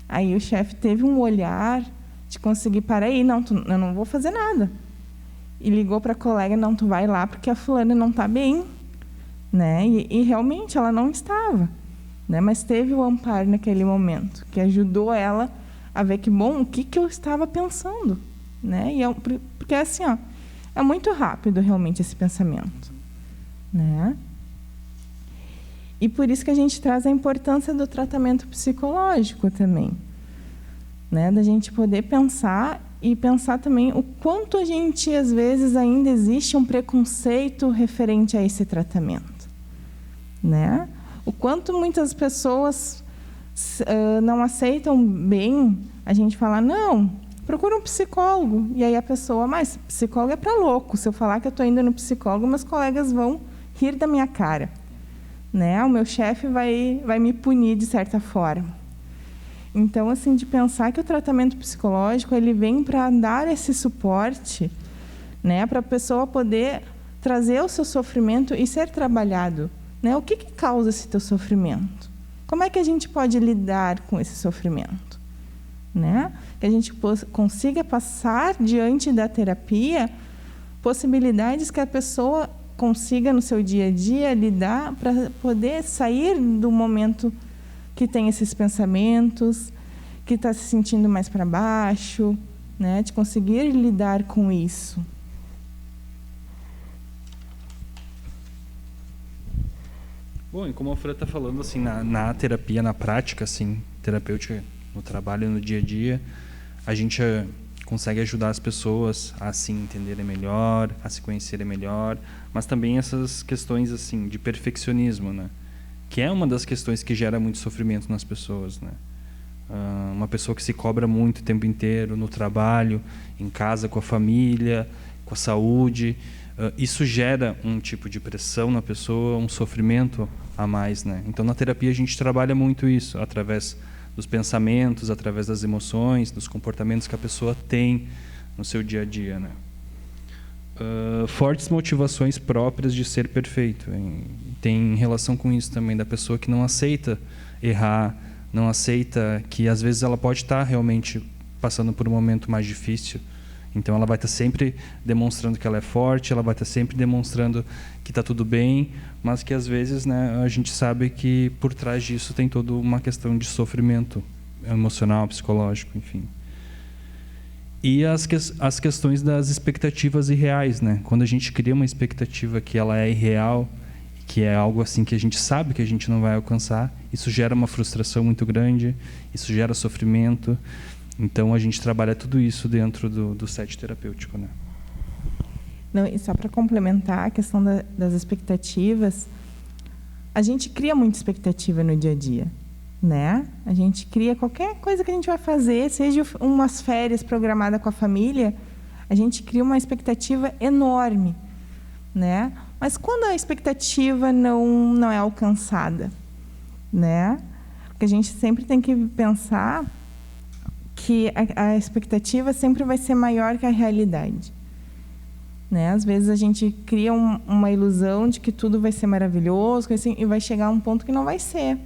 Aí o chefe teve um olhar de conseguir parar aí, eu não vou fazer nada. E ligou para a colega, não, tu vai lá porque a fulana não está bem, né? E realmente ela não estava, né? Mas teve o amparo naquele momento, que ajudou ela a ver o que eu estava pensando, né? Porque assim, é muito rápido realmente esse pensamento, né? E por isso que a gente traz a importância do tratamento psicológico também, né? Da gente poder pensar e pensar também o quanto a gente, às vezes, ainda existe um preconceito referente a esse tratamento, né? O quanto muitas pessoas não aceitam bem a gente falar, não, procura um psicólogo. E aí a pessoa, mas psicólogo é para louco. Se eu falar que eu estou indo no psicólogo, meus colegas vão rir da minha cara, né? O meu chefe vai me punir de certa forma. Então, assim, de pensar que o tratamento psicológico ele vem para dar esse suporte, né, para a pessoa poder trazer o seu sofrimento e ser trabalhado, né? O que causa esse teu sofrimento? Como é que a gente pode lidar com esse sofrimento, né? Que a gente consiga passar diante da terapia possibilidades que a pessoa consiga no seu dia a dia lidar para poder sair do momento que tem esses pensamentos, que está se sentindo mais para baixo, né? De conseguir lidar com isso. Bom, e como a Fran está falando, assim, na terapia, na prática, assim, terapêutica, no trabalho, no dia a dia, a gente consegue ajudar as pessoas a se entenderem melhor, a se conhecerem melhor, mas também essas questões, assim, de perfeccionismo, né? Que é uma das questões que gera muito sofrimento nas pessoas, né? Uma pessoa que se cobra muito o tempo inteiro no trabalho, em casa, com a família, com a saúde, isso gera um tipo de pressão na pessoa, um sofrimento a mais, né? Então, na terapia, a gente trabalha muito isso, através dos pensamentos, através das emoções, dos comportamentos que a pessoa tem no seu dia a dia, né? Fortes motivações próprias de ser perfeito. Tem relação com isso também, da pessoa que não aceita errar, não aceita que, às vezes, ela pode estar realmente passando por um momento mais difícil. Então, ela vai estar sempre demonstrando que ela é forte, ela vai estar sempre demonstrando que está tudo bem, mas que, às vezes, né, a gente sabe que por trás disso tem toda uma questão de sofrimento emocional, psicológico, enfim. E as questões das expectativas irreais, né? Quando a gente cria uma expectativa que ela é irreal, que é algo assim que a gente sabe que a gente não vai alcançar, isso gera uma frustração muito grande, isso gera sofrimento. Então, a gente trabalha tudo isso dentro do set terapêutico, né? Não, e só para complementar a questão das expectativas, a gente cria muita expectativa no dia a dia, né? A gente cria qualquer coisa que a gente vai fazer, seja umas férias programadas com a família, a gente cria uma expectativa enorme, né? Mas quando a expectativa não é alcançada, né? Porque a gente sempre tem que pensar que a expectativa sempre vai ser maior que a realidade, né? Às vezes a gente cria uma ilusão de que tudo vai ser maravilhoso, assim, e vai chegar a um ponto que não vai ser.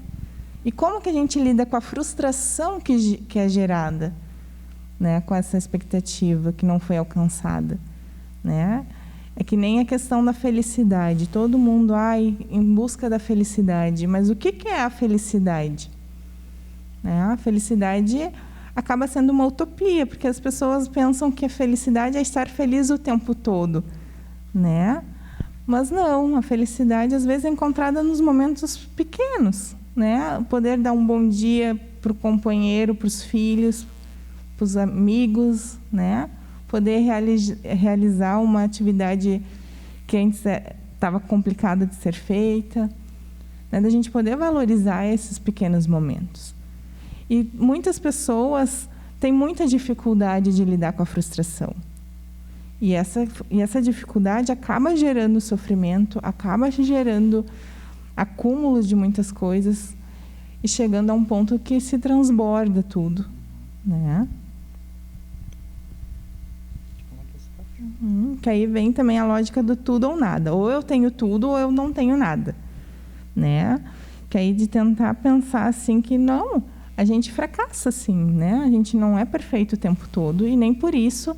E como que a gente lida com a frustração que é gerada, né, com essa expectativa que não foi alcançada, né? É que nem a questão da felicidade. Todo mundo em busca da felicidade, mas o que é a felicidade? Né? A felicidade acaba sendo uma utopia, porque as pessoas pensam que a felicidade é estar feliz o tempo todo, né? Mas não, a felicidade às vezes é encontrada nos momentos pequenos, né? Poder dar um bom dia para o companheiro, para os filhos, para os amigos, né? Poder realizar uma atividade que antes estava complicada de ser feita, né? Da gente poder valorizar esses pequenos momentos. E muitas pessoas têm muita dificuldade de lidar com a frustração. E essa dificuldade acaba gerando sofrimento, acaba gerando acúmulos de muitas coisas e chegando a um ponto que se transborda tudo, né? Que aí vem também a lógica do tudo ou nada. Ou eu tenho tudo ou eu não tenho nada, né? Que aí de tentar pensar assim que não, a gente fracassa, sim, né? A gente não é perfeito o tempo todo e nem por isso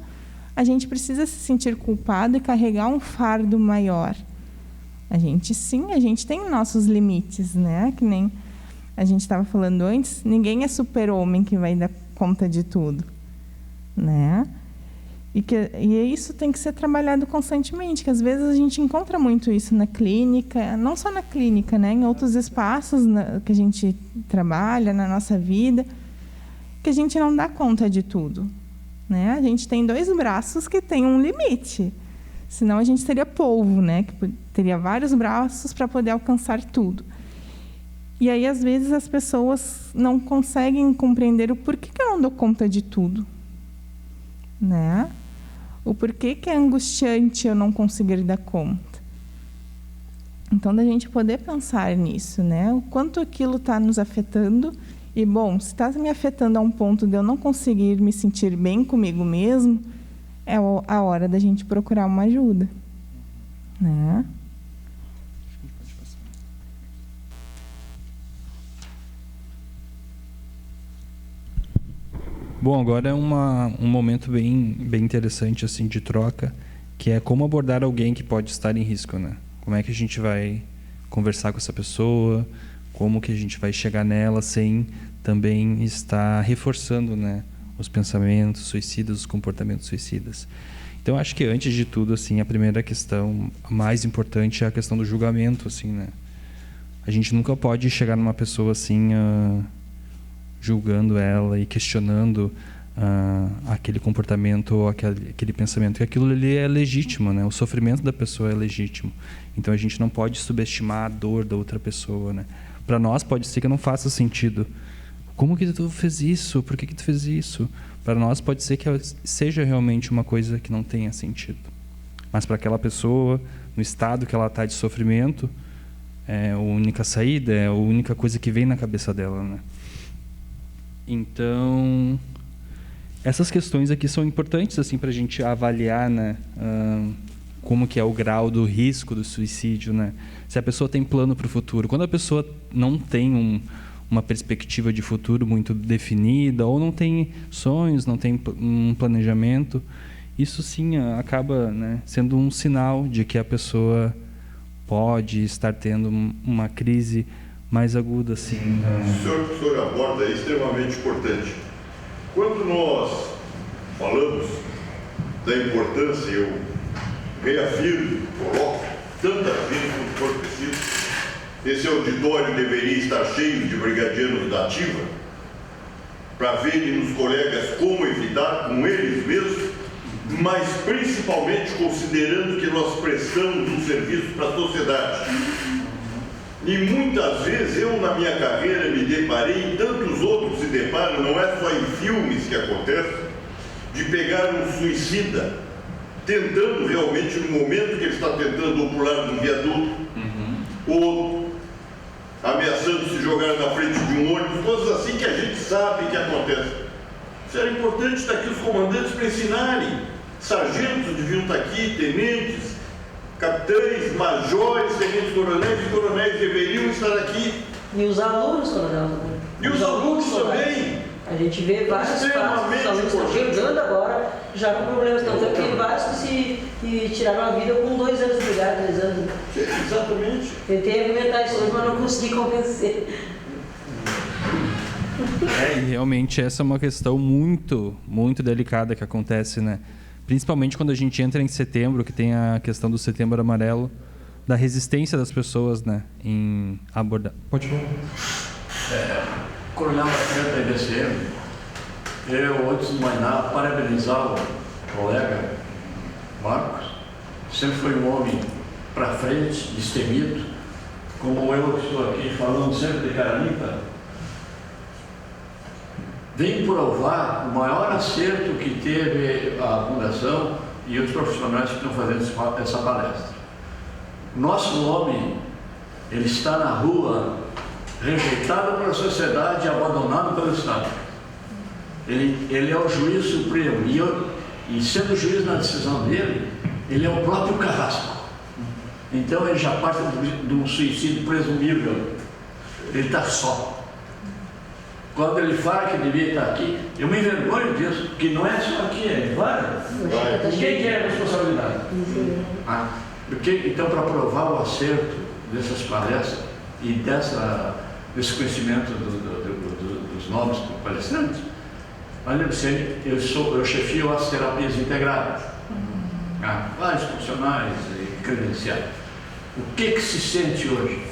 a gente precisa se sentir culpado e carregar um fardo maior. A gente tem nossos limites, né? Que nem a gente estava falando antes, ninguém é super-homem que vai dar conta de tudo, né? E isso tem que ser trabalhado constantemente, que às vezes a gente encontra muito isso na clínica, não só na clínica, né, em outros espaços que a gente trabalha, na nossa vida, que a gente não dá conta de tudo, né? A gente tem 2 braços que têm um limite, senão a gente seria polvo, né, que teria vários braços para poder alcançar tudo. E aí, às vezes, as pessoas não conseguem compreender o porquê que eu não dou conta de tudo, né? O porquê que é angustiante eu não conseguir dar conta. Então, da gente poder pensar nisso, né? O quanto aquilo está nos afetando E, bom, se está me afetando a um ponto de eu não conseguir me sentir bem comigo mesmo, é a hora da gente procurar uma ajuda, né? Bom, agora é um momento bem interessante assim de troca, que é como abordar alguém que pode estar em risco, né? Como é que a gente vai conversar com essa pessoa, como que a gente vai chegar nela sem também estar reforçando, né, os pensamentos suicidas, os comportamentos suicidas. Então, acho que antes de tudo, assim, a primeira questão, a mais importante, é a questão do julgamento, assim, né? A gente nunca pode chegar numa pessoa assim, julgando ela e questionando aquele comportamento ou aquele pensamento, que aquilo ali é legítimo, né? O sofrimento da pessoa é legítimo. Então a gente não pode subestimar a dor da outra pessoa, né? Para nós pode ser que não faça sentido. Como que tu fez isso? Por que tu fez isso? Para nós pode ser que seja realmente uma coisa que não tenha sentido. Mas para aquela pessoa, no estado que ela está de sofrimento, é a única saída, é a única coisa que vem na cabeça dela, né? Então, essas questões aqui são importantes assim, para a gente avaliar, né, como que é o grau do risco do suicídio, né? Se a pessoa tem plano para o futuro. Quando a pessoa não tem uma perspectiva de futuro muito definida, ou não tem sonhos, não tem um planejamento, isso sim acaba, né, sendo um sinal de que a pessoa pode estar tendo uma crise mais aguda, assim. O senhor aborda é extremamente importante. Quando nós falamos da importância, eu reafirmo, coloco tantas vezes quanto for preciso, esse auditório deveria estar cheio de brigadianos da ativa, para verem nos colegas como evitar com eles mesmos, mas principalmente considerando que nós prestamos um serviço para a sociedade. E muitas vezes eu, na minha carreira, me deparei, e tantos outros se deparam, não é só em filmes que acontece, de pegar um suicida, tentando realmente, no momento que ele está tentando ou pular de um viaduto, ou ameaçando se jogar na frente de um ônibus, coisas assim que a gente sabe que acontece. Isso era importante estar aqui os comandantes para ensinarem. Sargentos deviam estar aqui, tenentes, capitães, majores, tenentes coronéis e coronéis deveriam estar aqui. E os alunos, coronel. E os alunos também. A gente vê vários casos, os alunos estão chegando agora, já com problemas. Então, tem vários que tiraram a vida com 2 anos de idade, 3 anos. Exatamente. Tentei argumentar isso hoje, mas não consegui convencer. E realmente essa é uma questão muito, muito delicada que acontece, né? Principalmente quando a gente entra em setembro, que tem a questão do Setembro Amarelo, da resistência das pessoas, né, em abordar. Pode falar. Coronel Lacerda da IBCM, eu, antes de mais nada, parabenizar o colega Marcos. Sempre foi um homem para frente, destemido, como eu que estou aqui falando sempre de cara limpa. Vem provar o maior acerto que teve a Fundação e os profissionais que estão fazendo essa palestra. Nosso homem, ele está na rua, rejeitado pela sociedade e abandonado pelo Estado. Ele é o juiz supremo e sendo juiz na decisão dele, ele é o próprio carrasco. Então ele já parte de um suicídio presumível. Ele está só. Quando ele fala que devia estar aqui, eu me envergonho disso, que não é só aqui, é várias. Quem quer a responsabilidade? Então, para provar o acerto dessas palestras e desse conhecimento dos novos palestrantes, olha, eu chefio as terapias integradas, vários profissionais e credenciados. O que se sente hoje?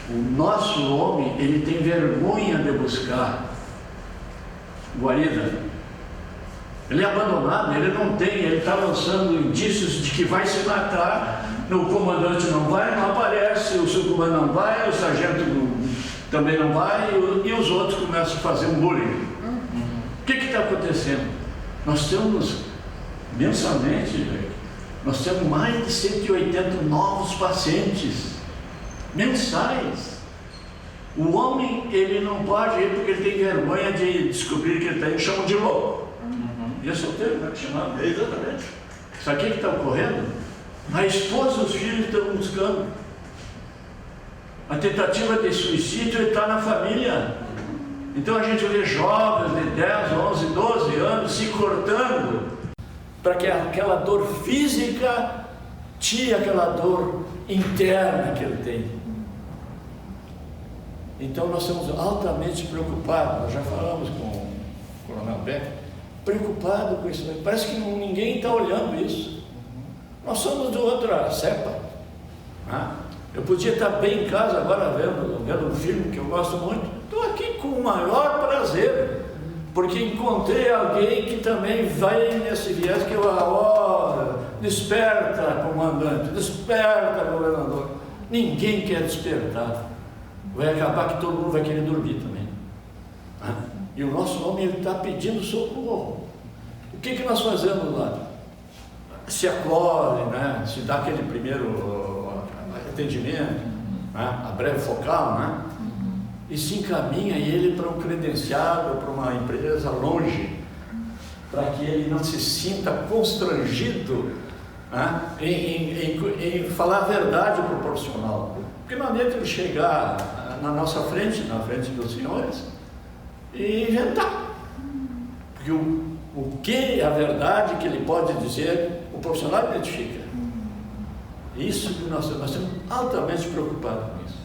O nosso homem, ele tem vergonha de buscar guarida. Ele é abandonado, ele está lançando indícios de que vai se matar. O comandante não vai, não aparece, o subcomandante não vai, o sargento também não vai, e os outros começam a fazer um bullying. O que está acontecendo? Nós temos, mensalmente, nós temos mais de 180 novos pacientes mensais. O homem, ele não pode ir porque ele tem vergonha de descobrir que ele está indo, chamam de louco. Esse é o termo que chamamos. Exatamente. Sabe o que está ocorrendo? A esposa e os filhos estão buscando. A tentativa de suicídio está na família. Então a gente vê jovens de 10, 11, 12 anos se cortando para que aquela dor física tire aquela dor interna que ele tem. Então nós estamos altamente preocupados, nós já falamos com o Coronel Beck, preocupado com isso. Parece que ninguém está olhando isso. Nós somos de outra cepa. Eu podia estar bem em casa agora vendo um filme que eu gosto muito. Estou aqui com o maior prazer, porque encontrei alguém que também vai nesse viés que desperta, comandante, desperta, governador. Ninguém quer despertar. Vai acabar que todo mundo vai querer dormir também. E o nosso homem está pedindo socorro. O que nós fazemos lá? Se acolhe, né? Se dá aquele primeiro atendimento, né? A breve focal, né? E se encaminha ele para um credenciado, para uma empresa longe, para que ele não se sinta constrangido, né? em falar a verdade para o profissional. Porque não adianta ele chegar na nossa frente, na frente dos senhores, e inventar. Porque o que é a verdade que ele pode dizer, o profissional identifica. Isso que nós estamos altamente preocupados com isso.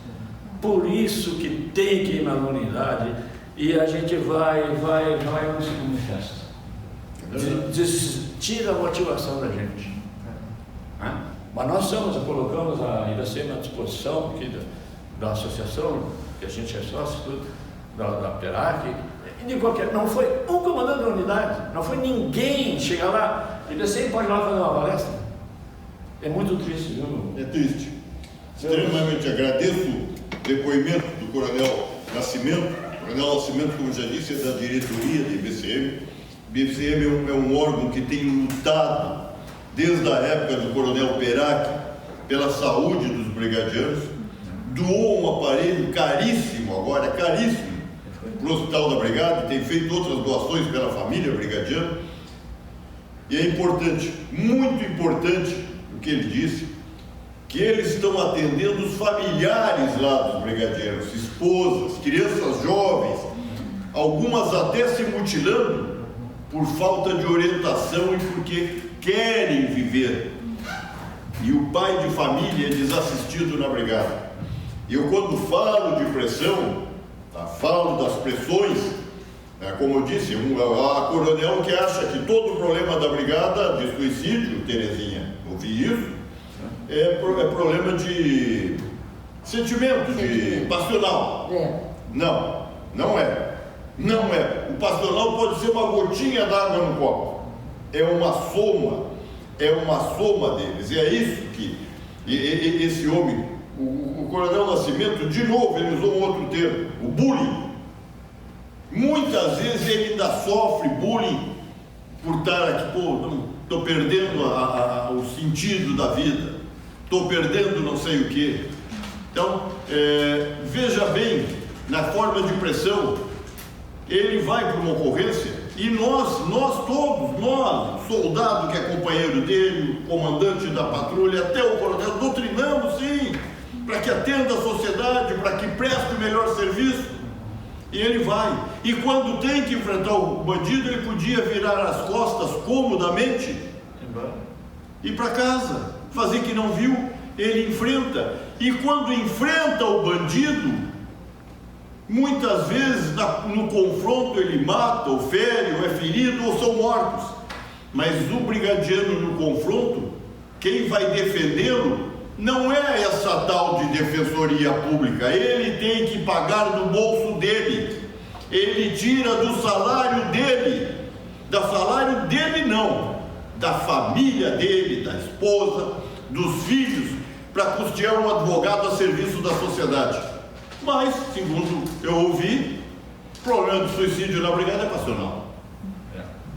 Por isso que tem que ir na unidade e a gente vai onde se manifesta. Tira a motivação da gente. Mas nós colocamos a Iracema à disposição aqui da associação, que a gente é sócio, tudo, da PERAC, de qualquer. Não foi um comandante da unidade, não foi ninguém chegar lá e Iracema pode ir lá fazer uma palestra. É muito triste, viu? É triste. Extremamente agradeço o depoimento do Coronel Nascimento. O Coronel Nascimento, como já disse, é da diretoria da IBCM. O IBCM é um órgão que tem lutado desde a época do Coronel Perac pela saúde dos brigadianos. Doou um aparelho caríssimo, agora caríssimo, para o Hospital da Brigada, tem feito outras doações pela família brigadiana. E é importante, muito importante, o que ele disse, que eles estão atendendo os familiares lá dos brigadianos, esposas, crianças jovens, algumas até se mutilando por falta de orientação e porque querem viver. E o pai de família é desassistido na brigada. E eu, quando falo de pressão, falo das pressões, como eu disse, a coronel que acha que todo o problema da brigada de suicídio, Terezinha, ouvi isso, é problema de sentimento, de passional. Não, não é. Não é. O passional pode ser uma gotinha d'água no copo. É uma soma deles. E é isso que esse homem, o Coronel Nascimento, de novo, ele usou um outro termo, o bullying. Muitas vezes ele ainda sofre bullying por estar aqui, estou perdendo o sentido da vida, estou perdendo não sei o quê. Então, veja bem, na forma de pressão, ele vai para uma ocorrência e nós todos, soldado que é companheiro dele, comandante da patrulha, até o coronel, doutrinamos sim, para que atenda a sociedade, para que preste o melhor serviço. E ele vai. E quando tem que enfrentar o bandido, ele podia virar as costas comodamente, ir para casa, fazer que não viu. Ele enfrenta. E quando enfrenta o bandido, muitas vezes no confronto ele mata, ou fere, ou é ferido, ou são mortos. Mas o brigadiano no confronto, quem vai defendê-lo não é essa tal de defensoria pública. Ele tem que pagar do bolso dele. Ele tira do salário dele. Da salário dele não, da família dele, da esposa, dos filhos, para custear um advogado a serviço da sociedade. Mas, segundo eu ouvi, o problema do suicídio na brigada é passional.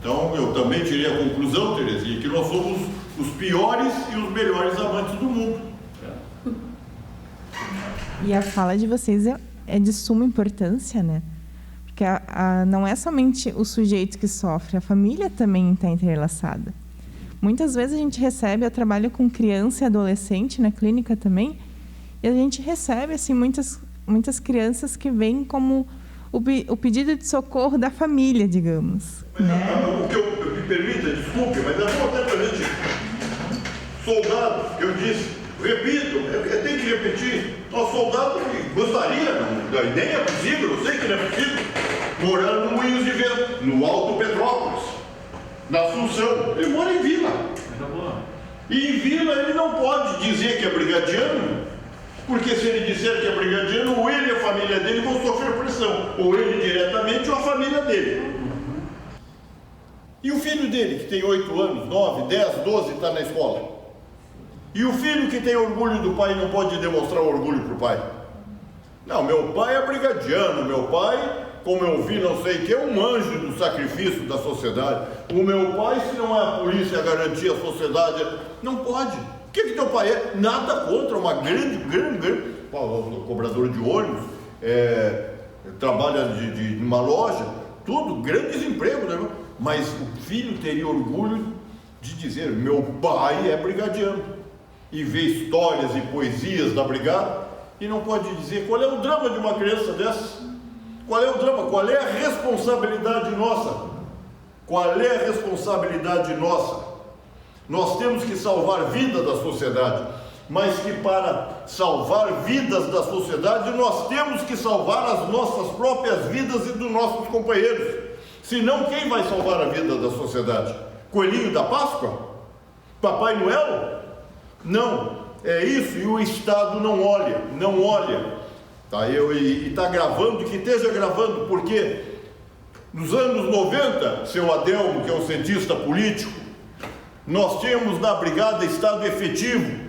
Então, eu também tirei a conclusão, Terezinha, que nós somos os piores e os melhores amantes do mundo. E a fala de vocês é é de suma importância, né? Porque não é somente o sujeito que sofre, a família também está entrelaçada. Muitas vezes a gente recebe, eu trabalho com criança e adolescente na clínica também, e a gente recebe assim, muitas crianças que vêm como o pedido de socorro da família, digamos. Mas, né? o que eu me permita, desculpe, mas é bom até para a gente, soldado, eu disse, repito, tem que repetir, nós soldados gostaria, não, nem é possível, eu sei que não é possível, morando no Moinhos de Vento, no Alto Petrópolis, na Assunção, ele mora em Vila. E em Vila ele não pode dizer que é brigadiano, porque se ele disser que é brigadiano, ou ele e a família dele vão sofrer pressão, ou ele diretamente ou a família dele. E o filho dele, que tem 8 anos, 9, 10, 12, está na escola. E o filho que tem orgulho do pai não pode demonstrar orgulho para o pai. Não, meu pai é brigadiano, meu pai, como eu vi, não sei o que, é um anjo do sacrifício da sociedade. O meu pai, se não é a polícia a garantir a sociedade, não pode. O que teu pai é? Nada contra, uma grande, cobrador de ônibus, trabalha de uma loja, tudo, grandes empregos, né? Mas o filho teria orgulho de dizer, meu pai é brigadiano, e ver histórias e poesias da brigada, e não pode dizer qual é o drama de uma criança dessas. Qual é o drama? Qual é a responsabilidade nossa? Qual é a responsabilidade nossa? Nós temos que salvar vidas da sociedade, mas que para salvar vidas da sociedade, nós temos que salvar as nossas próprias vidas e dos nossos companheiros. Senão, quem vai salvar a vida da sociedade? Coelhinho da Páscoa? Papai Noel? Não, é isso, e o Estado não olha. Tá, e está gravando, que esteja gravando, porque nos anos 90, seu Adelmo, que é um cientista político, nós tínhamos na Brigada Estado efetivo,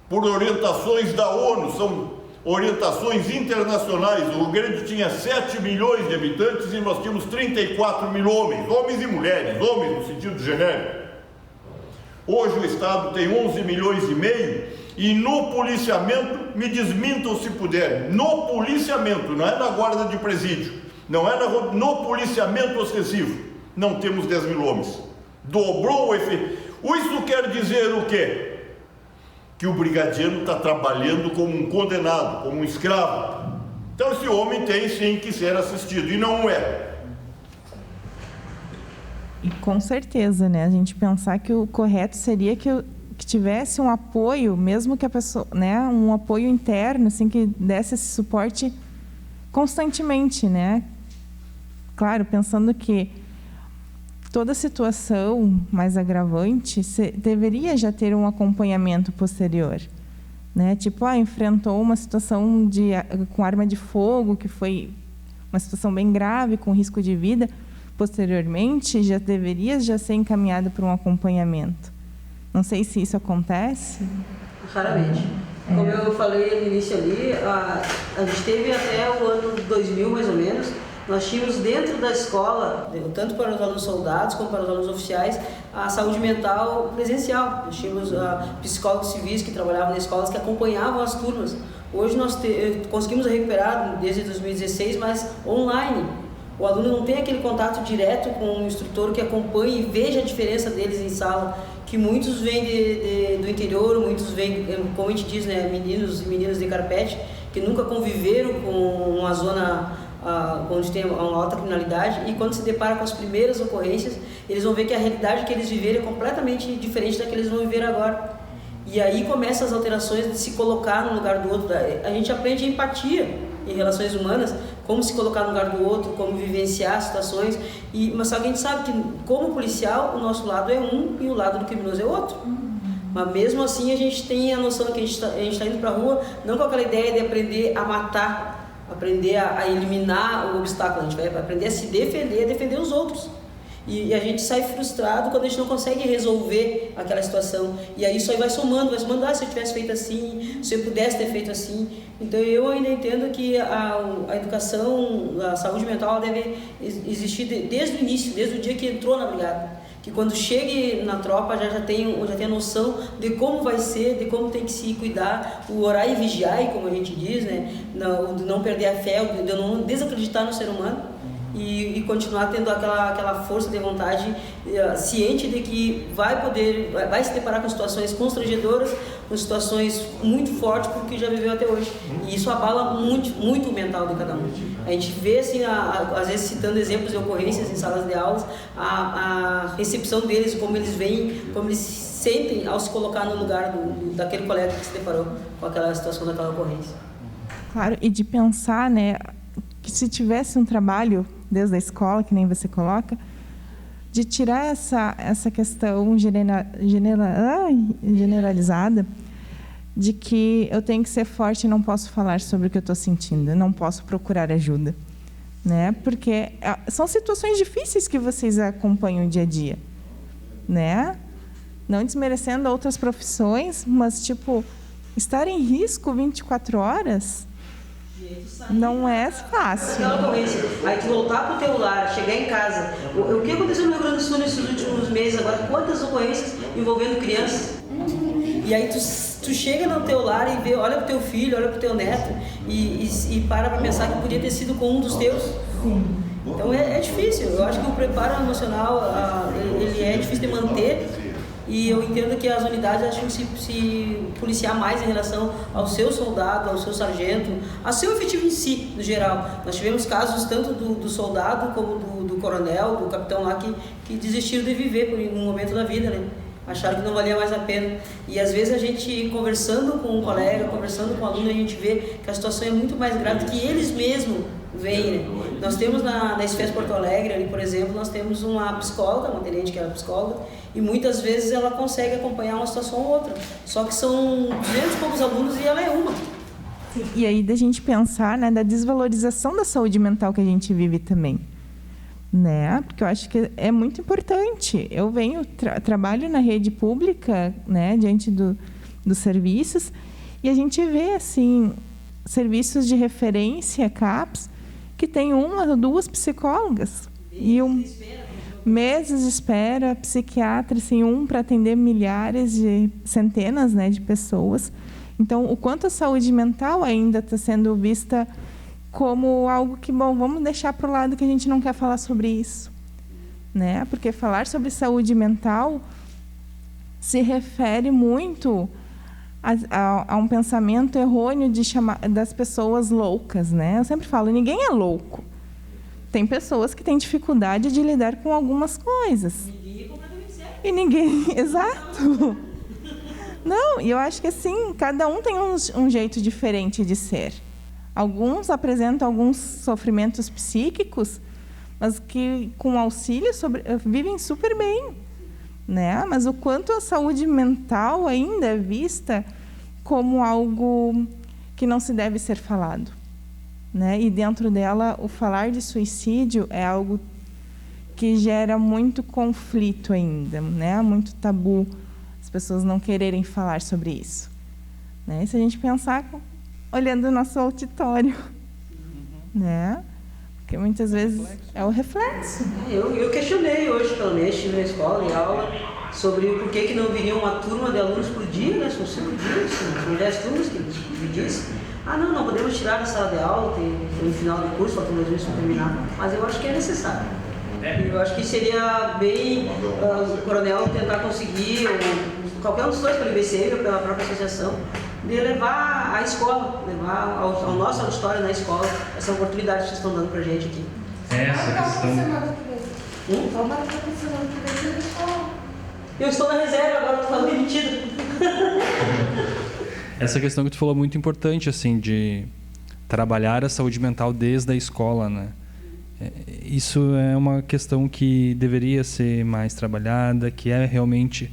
por orientações da ONU, são orientações internacionais. O Rio Grande tinha 7 milhões de habitantes e nós tínhamos 34 mil homens e mulheres, homens no sentido genérico. Hoje o Estado tem 11 milhões e meio e no policiamento, me desmintam se puder, no policiamento, não é na guarda de presídio, não é no policiamento ostensivo, não temos 10 mil homens. Dobrou o efeito. Isso quer dizer o quê? Que o brigadiano está trabalhando como um condenado, como um escravo. Então esse homem tem sim que ser assistido, e não é. E com certeza, né? A gente pensar que o correto seria que tivesse um apoio, mesmo que a pessoa, né? Um apoio interno, assim, que desse esse suporte constantemente, né? Claro, pensando que toda situação mais agravante deveria já ter um acompanhamento posterior, né? Tipo, enfrentou uma situação com arma de fogo, que foi uma situação bem grave, com risco de vida, posteriormente já deveria ser encaminhado para um acompanhamento. Não sei se isso acontece. Raramente. Como eu falei no início ali, a gente teve até o ano 2000, mais ou menos, nós tínhamos dentro da escola, tanto para os alunos soldados como para os alunos oficiais, a saúde mental presencial. Nós tínhamos psicólogos civis que trabalhavam nas escolas, que acompanhavam as turmas. Hoje nós conseguimos recuperar desde 2016, mas online. O aluno não tem aquele contato direto com o instrutor que acompanhe e veja a diferença deles em sala, que muitos vêm do interior, muitos vêm, como a gente diz, né, meninos e meninas de carpete, que nunca conviveram com uma zona onde tem uma alta criminalidade, e quando se depara com as primeiras ocorrências, eles vão ver que a realidade que eles viveram é completamente diferente da que eles vão viver agora. E aí começam as alterações de se colocar no lugar do outro. A gente aprende a empatia em relações humanas, como se colocar no lugar do outro, como vivenciar situações, mas só que a gente sabe que, como policial, o nosso lado é um e o lado do criminoso é outro. Mas mesmo assim a gente tem a noção que a gente está indo para a rua, não com aquela ideia de aprender a matar, aprender a eliminar o obstáculo, a gente vai aprender a se defender, a defender os outros. E a gente sai frustrado quando a gente não consegue resolver aquela situação. E aí isso aí vai somando, se eu tivesse feito assim, se eu pudesse ter feito assim. Então eu ainda entendo que a educação, a saúde mental deve existir desde o início, desde o dia que entrou na brigada. que quando chegue na tropa já tenha noção de como vai ser, de como tem que se cuidar, o orar e vigiar, como a gente diz, né? De não perder a fé, de não desacreditar no ser humano e continuar tendo aquela força de vontade, ciente de que vai se deparar com situações constrangedoras, com situações muito fortes, porque já viveu até hoje. E isso abala muito, muito o mental de cada um. A gente vê, assim, às vezes citando exemplos de ocorrências em salas de aulas, a recepção deles, como eles veem, como eles se sentem ao se colocar no lugar daquele colega que se deparou com aquela situação, daquela ocorrência. Claro, e de pensar, né, que se tivesse um trabalho desde a escola, que nem você coloca, de tirar essa questão generalizada de que eu tenho que ser forte e não posso falar sobre o que eu estou sentindo, eu não posso procurar ajuda, né? Porque são situações difíceis que vocês acompanham dia a dia, né? Não desmerecendo outras profissões, mas, tipo, estar em risco 24 horas não é fácil. Aí tu voltar pro teu lar, chegar em casa. O que aconteceu no Rio Grande do Sul nesses últimos meses agora? Quantas ocorrências envolvendo crianças? E aí tu chega no teu lar e vê, olha pro teu filho, olha pro teu neto e para pensar que podia ter sido com um dos teus. Então é difícil. Eu acho que o preparo emocional ele é difícil de manter. E eu entendo que as unidades acham que se policiar mais em relação ao seu soldado, ao seu sargento, ao seu efetivo em si, no geral. Nós tivemos casos tanto do soldado como do coronel, do capitão lá, que desistiram de viver por um momento da vida, né? Acharam que não valia mais a pena. E às vezes a gente, conversando com um colega, conversando com um aluno, a gente vê que a situação é muito mais grave do que eles mesmos veem, né? Nós temos na SFES Porto Alegre, ali, por exemplo, nós temos uma psicóloga, uma tenente que era psicóloga, e muitas vezes ela consegue acompanhar uma situação ou outra. Só que são 200 e poucos alunos e ela é uma. E aí da gente pensar, né, da desvalorização da saúde mental que a gente vive também, né? Porque eu acho que é muito importante. Eu trabalho na rede pública, né, diante dos serviços, e a gente vê assim serviços de referência, CAPS, que tem 1 ou 2 psicólogas e meses de espera, psiquiatra, assim, para atender centenas, né, de pessoas. Então, o quanto a saúde mental ainda está sendo vista como algo que, bom, vamos deixar para o lado que a gente não quer falar sobre isso, né? Porque falar sobre saúde mental se refere muito a um pensamento errôneo de chamar das pessoas loucas, né? Eu sempre falo, ninguém é louco. Tem pessoas que têm dificuldade de lidar com algumas coisas. E ninguém, exato. Não, e eu acho que assim, cada um tem um jeito diferente de ser. Alguns apresentam alguns sofrimentos psíquicos, mas que com auxílio vivem super bem, né? Mas o quanto a saúde mental ainda é vista como algo que não se deve ser falado, né? E dentro dela, o falar de suicídio é algo que gera muito conflito ainda, né? Muito tabu, as pessoas não quererem falar sobre isso, né? E se a gente pensar, olhando o nosso auditório, né? Porque muitas vezes é o reflexo. Eu questionei hoje, pelo menos, estive na escola, em aula, sobre por que não viria uma turma de alunos por dia, né? São 5 dias, são 10 turmas que me disse. Não podemos tirar da sala de aula, tem no final do curso, faltam 2 meses para terminar, mas eu acho que é necessário. Eu acho que seria bem o coronel tentar conseguir, qualquer um dos dois, pelo IBCM ou pela própria associação, de levar à escola, levar ao nosso auditório na escola, essa oportunidade que vocês estão dando pra gente aqui. Essa questão... Eu estou na reserva, agora estou falando demitido. Essa questão que tu falou é muito importante, assim, de trabalhar a saúde mental desde a escola, né? Isso é uma questão que deveria ser mais trabalhada, que é realmente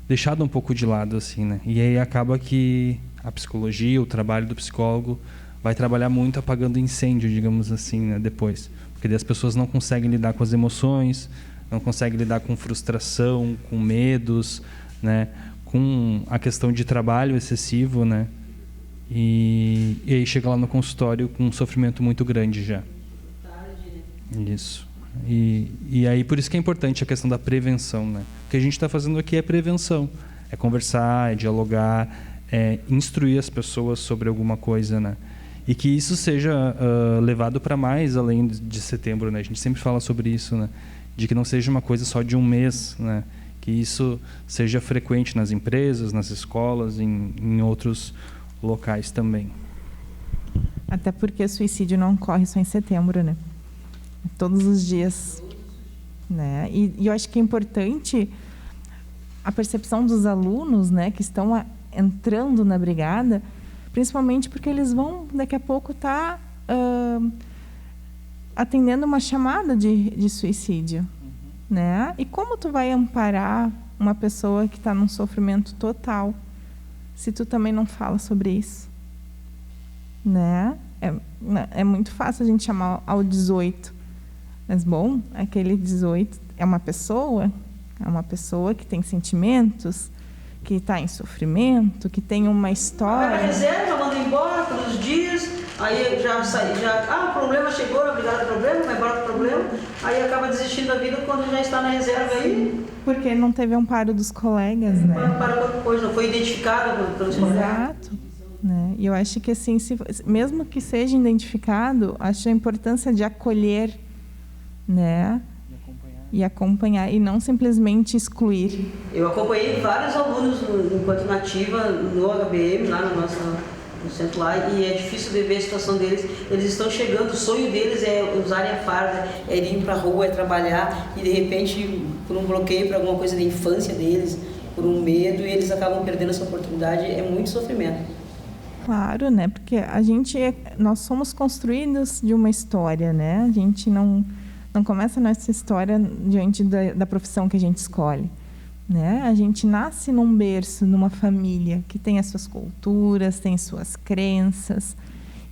deixada um pouco de lado, assim, né? E aí acaba que a psicologia, o trabalho do psicólogo vai trabalhar muito apagando incêndio, digamos assim, né? Depois. Porque daí as pessoas não conseguem lidar com as emoções, não conseguem lidar com frustração, com medos, né? Com a questão de trabalho excessivo, né? E aí chega lá no consultório com um sofrimento muito grande já. Isso. E aí por isso que é importante a questão da prevenção, né? O que a gente está fazendo aqui é prevenção, é conversar, é dialogar, é instruir as pessoas sobre alguma coisa, né? E que isso seja levado para mais além de setembro, né? A gente sempre fala sobre isso, né? De que não seja uma coisa só de um mês, né? Que isso seja frequente nas empresas, nas escolas, em outros locais também. Até porque o suicídio não ocorre só em setembro, né? Todos os dias, né? E eu acho que é importante a percepção dos alunos, né, que estão entrando na brigada, principalmente porque eles vão daqui a pouco estar atendendo uma chamada de suicídio, né? E como tu vai amparar uma pessoa que está num sofrimento total se tu também não fala sobre isso, né? É muito fácil a gente chamar ao 18, mas bom, aquele 18 é uma pessoa que tem sentimentos, que está em sofrimento, que tem uma história. Vai na reserva, manda embora todos os dias, aí já sai, o problema chegou, obrigado ao problema, vai embora do problema, aí acaba desistindo da vida quando já está na reserva aí. Porque não teve amparo dos colegas, né? Para outra coisa, não foi identificado pelos colegas. Exato. Né? E eu acho que assim, mesmo que seja identificado, acho a importância de acolher, né? E acompanhar e não simplesmente excluir. Eu acompanhei vários alunos enquanto nativa no HBM, lá no centro lá, e é difícil de ver a situação deles. Eles estão chegando, o sonho deles é usarem a farda, é ir para a rua, é trabalhar, e de repente, por um bloqueio, por alguma coisa da infância deles, por um medo, e eles acabam perdendo essa oportunidade. É muito sofrimento. Claro, né? Porque nós somos construídos de uma história, né? A gente não começa a nossa história diante da profissão que a gente escolhe, né? A gente nasce num berço, numa família que tem as suas culturas, tem suas crenças,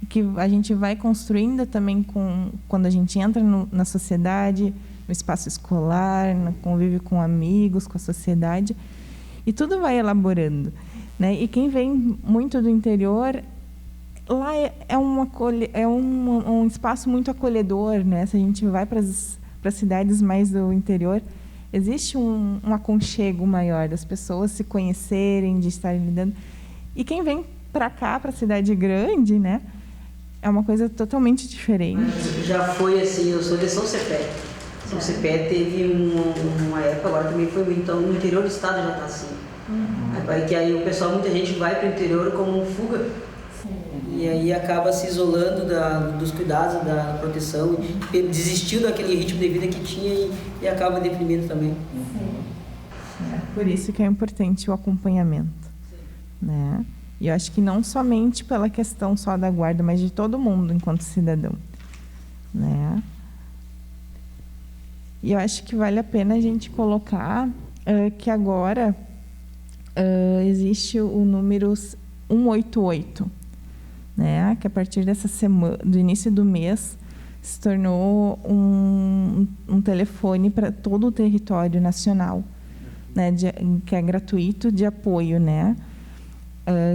e que a gente vai construindo também quando a gente entra na sociedade, no espaço escolar, no convívio com amigos, com a sociedade, e tudo vai elaborando, né? E quem vem muito do interior, lá é um espaço muito acolhedor, né? Se a gente vai para as cidades mais do interior, existe um aconchego maior das pessoas se conhecerem, de estarem lidando. E quem vem para cá, para a cidade grande, né? É uma coisa totalmente diferente. Já foi assim, eu sou de São Cepé. São Cepé teve uma época, agora também foi, então no interior do estado já está assim. Que aí o pessoal, muita gente vai para o interior como fuga. E aí acaba se isolando dos cuidados, da proteção, desistiu daquele ritmo de vida que tinha e acaba deprimindo também. Por isso que é importante o acompanhamento, né? E eu acho que não somente pela questão só da guarda, mas de todo mundo enquanto cidadão, né? E eu acho que vale a pena a gente colocar que agora existe o número 188, né? Que a partir dessa semana, do início do mês, se tornou um telefone para todo o território nacional, né? Que é gratuito, de apoio, né?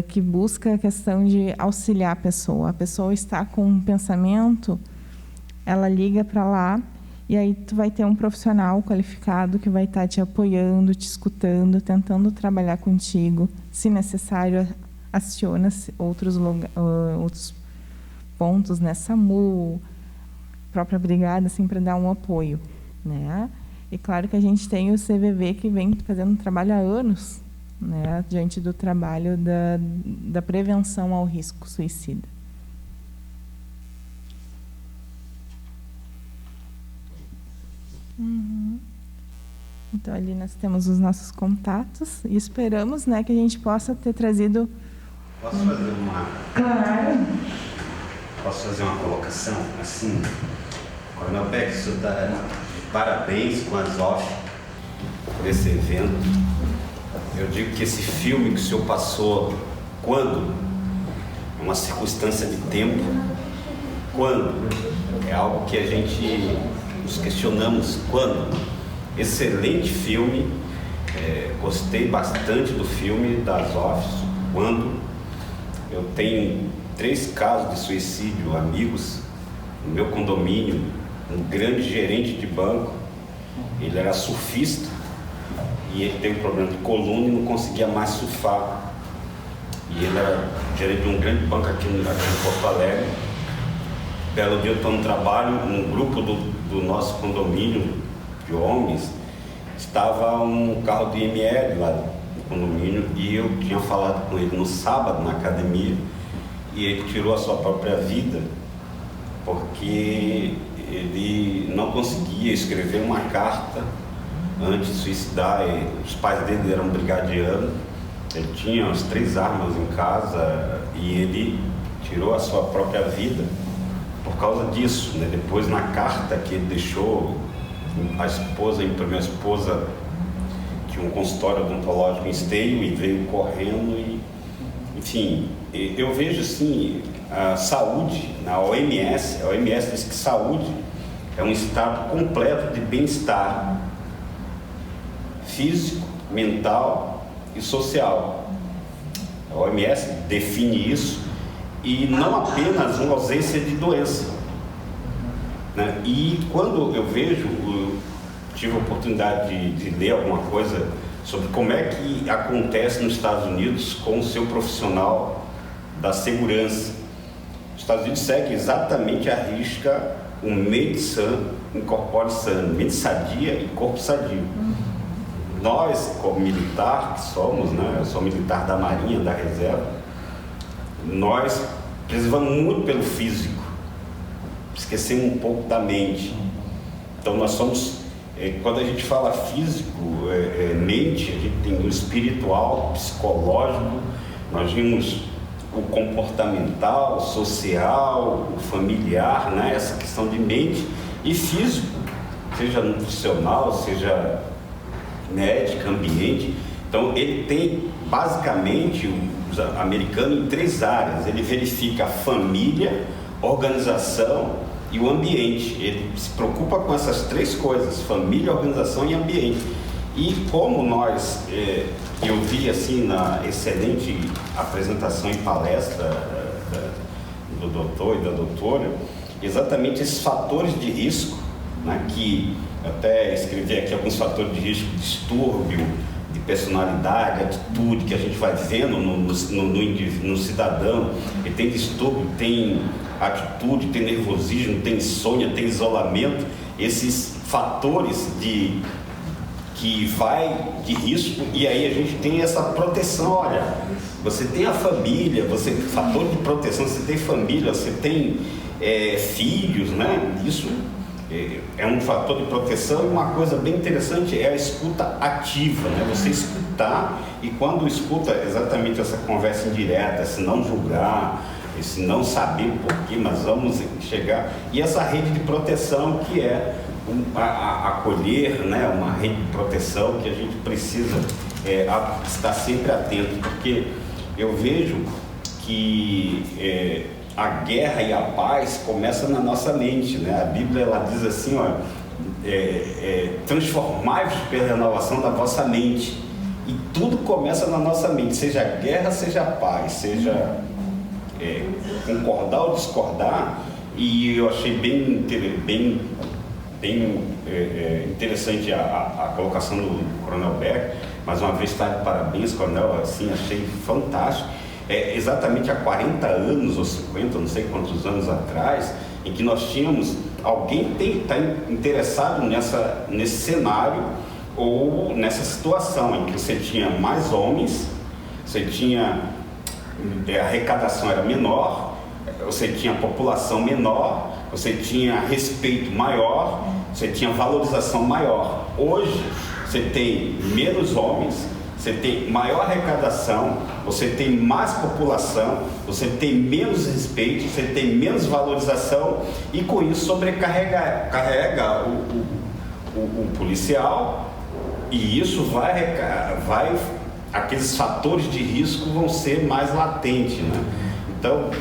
Que busca a questão de auxiliar a pessoa. A pessoa está com um pensamento, ela liga para lá, e aí tu vai ter um profissional qualificado que vai estar te apoiando, te escutando, tentando trabalhar contigo. Se necessário, aciona outros pontos, né? SAMU, própria brigada, assim, para dar um apoio, né? E claro que a gente tem o CVV, que vem fazendo um trabalho há anos, né? Diante do trabalho da prevenção ao risco suicida. Então ali nós temos os nossos contatos e esperamos, né, que a gente possa ter trazido. Posso fazer uma? Claro. Posso fazer uma colocação assim? Coronel Beck, o senhor está de parabéns com as OFF por esse evento. Eu digo que esse filme que o senhor passou, quando? É uma circunstância de tempo. Quando? É algo que a gente nos questionamos. Quando? Excelente filme. Gostei bastante do filme das OFFs. Quando? Eu tenho 3 casos de suicídio, amigos, no meu condomínio, um grande gerente de banco. Ele era surfista e ele teve um problema de coluna e não conseguia mais surfar. E ele era gerente de um grande banco aqui em Porto Alegre. Belo dia eu estou no trabalho, num grupo do nosso condomínio de homens, estava um carro de IML lá no condomínio e eu tinha falado com ele no sábado na academia e ele tirou a sua própria vida porque ele não conseguia escrever uma carta antes de suicidar. Os pais dele eram brigadianos, ele tinha as 3 armas em casa e ele tirou a sua própria vida por causa disso, né? Depois, na carta que ele deixou, a minha esposa tinha um consultório odontológico em Esteio e veio correndo e, enfim, eu vejo assim, a saúde, a OMS diz que saúde é um estado completo de bem-estar físico, mental e social. A OMS define isso e não apenas uma ausência de doença, né? E quando eu tive a oportunidade de ler alguma coisa sobre como é que acontece nos Estados Unidos com o seu profissional da segurança. Os Estados Unidos seguem exatamente à risca o mente sã, incorpore sano, mente sadia e corpo sadio. Nós, como militar que somos, né? Eu sou militar da Marinha, da Reserva, nós preservamos muito pelo físico, esquecemos um pouco da mente. Então nós somos, quando a gente fala físico, mente, a gente tem o espiritual, psicológico, nós vimos o comportamental, social, o familiar, né? Essa questão de mente e físico, seja nutricional, seja médica, ambiente. Então ele tem basicamente os americanos em 3 áreas. Ele verifica a família, organização e o ambiente. Ele se preocupa com essas 3 coisas: família, organização e ambiente. E como nós, eu vi assim na excelente apresentação e palestra do doutor e da doutora, exatamente esses fatores de risco, né, que até escrevi aqui alguns fatores de risco: distúrbio de personalidade, atitude, que a gente vai vendo no cidadão. Ele tem distúrbio, tem atitude, tem nervosismo, tem insônia, tem isolamento. Esses fatores que vai de risco, e aí a gente tem essa proteção. Olha, você tem a família, fator de proteção, você tem família, você tem filhos, né? Isso é um fator de proteção. E uma coisa bem interessante é a escuta ativa, né? Você escutar, e quando escuta exatamente essa conversa indireta, se não julgar, se não saber por quê, mas vamos chegar, e essa rede de proteção que é acolher, né? Uma rede de proteção que a gente precisa estar sempre atento, porque eu vejo que a guerra e a paz começam na nossa mente, né? A Bíblia, ela diz assim, ó, transformai-vos pela renovação da vossa mente, e tudo começa na nossa mente, seja guerra, seja paz, seja concordar ou discordar. E eu achei bem interessante a colocação do Coronel Beck. Mais uma vez, está de parabéns, Coronel, assim, achei fantástico. Exatamente há 40 anos ou 50, não sei quantos anos atrás, em que nós tínhamos alguém está interessado nesse cenário ou nessa situação em que você tinha mais homens, você tinha a arrecadação era menor, você tinha população menor, você tinha respeito maior, você tinha valorização maior. Hoje você tem menos homens, você tem maior arrecadação, você tem mais população, você tem menos respeito, você tem menos valorização, e com isso sobrecarrega o policial, e isso aqueles fatores de risco vão ser mais latentes, né? Então,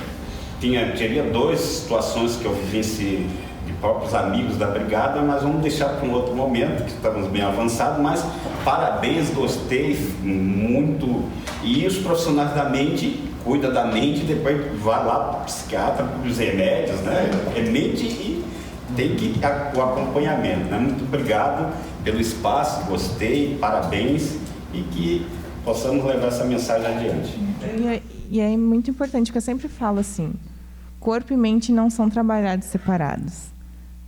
teria 2 situações que eu vivenciei de próprios amigos da brigada, mas vamos deixar para um outro momento, que estamos bem avançados. Mas parabéns, gostei muito. E os profissionais da mente cuidam da mente, depois vai lá para o psiquiatra, para os remédios, né? É mente e tem que o acompanhamento, né? Muito obrigado pelo espaço, gostei, parabéns, e que possamos levar essa mensagem adiante. E é muito importante, que eu sempre falo assim, corpo e mente não são trabalhados separados,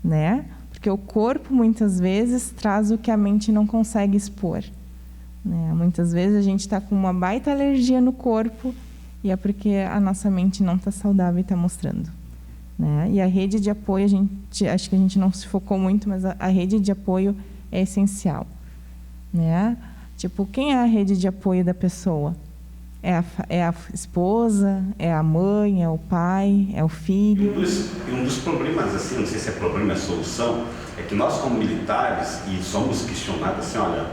né? Porque o corpo, muitas vezes, traz o que a mente não consegue expor, né? Muitas vezes a gente está com uma baita alergia no corpo e é porque a nossa mente não está saudável e está mostrando, né? E a rede de apoio, acho que a gente não se focou muito, mas a rede de apoio é essencial, né? Tipo, quem é a rede de apoio da pessoa? É a esposa, é a mãe, é o pai, é o filho. Um dos problemas, assim, não sei se é problema, é solução, é que nós como militares, e somos questionados assim, olha,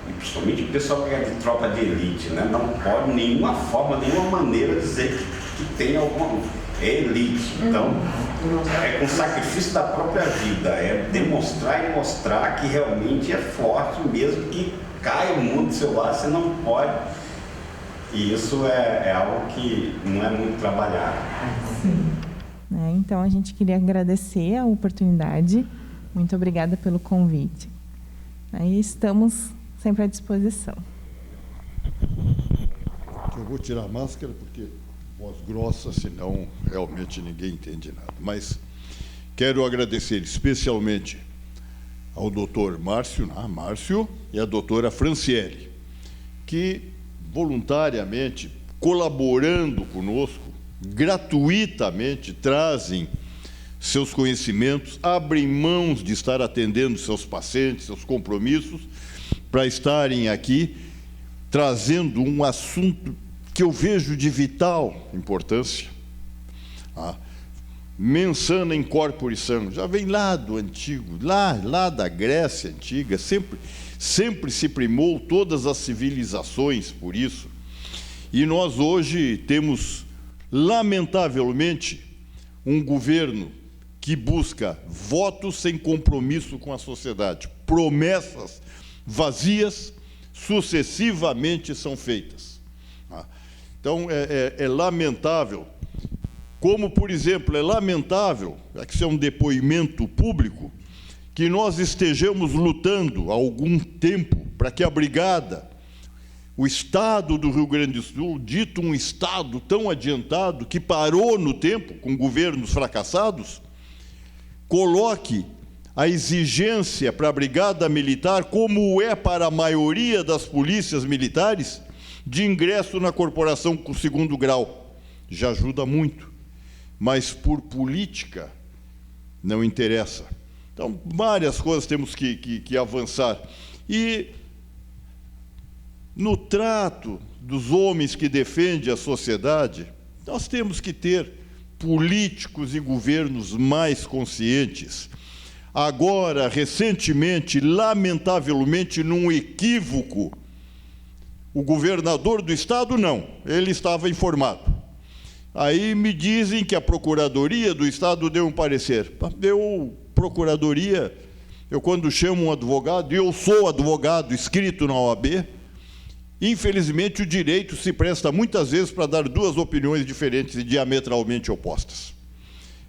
e principalmente o pessoal que é de tropa de elite, né, não pode nenhuma forma, nenhuma maneira dizer que tem alguma... É elite, então é com sacrifício da própria vida, é demonstrar e mostrar que realmente é forte, mesmo que caia o mundo do seu lado, você não pode. E isso é algo que não é muito trabalhado. Sim. Então, a gente queria agradecer a oportunidade. Muito obrigada pelo convite. Aí estamos sempre à disposição. Eu vou tirar a máscara porque voz grossa, senão realmente ninguém entende nada. Mas quero agradecer especialmente ao doutor Márcio e à doutora Franciele, que voluntariamente, colaborando conosco, gratuitamente, trazem seus conhecimentos, abrem mãos de estar atendendo seus pacientes, seus compromissos, para estarem aqui trazendo um assunto que eu vejo de vital importância. Mensana in corpore sano, já vem lá do antigo, lá da Grécia antiga, sempre se primou todas as civilizações por isso. E nós hoje temos, lamentavelmente, um governo que busca votos sem compromisso com a sociedade. Promessas vazias sucessivamente são feitas. Então, é lamentável. Como, por exemplo, é lamentável, que isso é um depoimento público, que nós estejamos lutando há algum tempo para que a Brigada, o Estado do Rio Grande do Sul, dito um Estado tão adiantado, que parou no tempo, com governos fracassados, coloque a exigência para a Brigada Militar, como é para a maioria das polícias militares, de ingresso na corporação com segundo grau. Já ajuda muito. Mas por política não interessa. Então, várias coisas temos que avançar. E no trato dos homens que defendem a sociedade, nós temos que ter políticos e governos mais conscientes. Agora, recentemente, lamentavelmente, num equívoco, o governador do estado não, ele estava informado. Aí me dizem que a Procuradoria do Estado deu um parecer. Eu quando chamo um advogado, e eu sou advogado inscrito na OAB, infelizmente o direito se presta muitas vezes para dar duas opiniões diferentes e diametralmente opostas.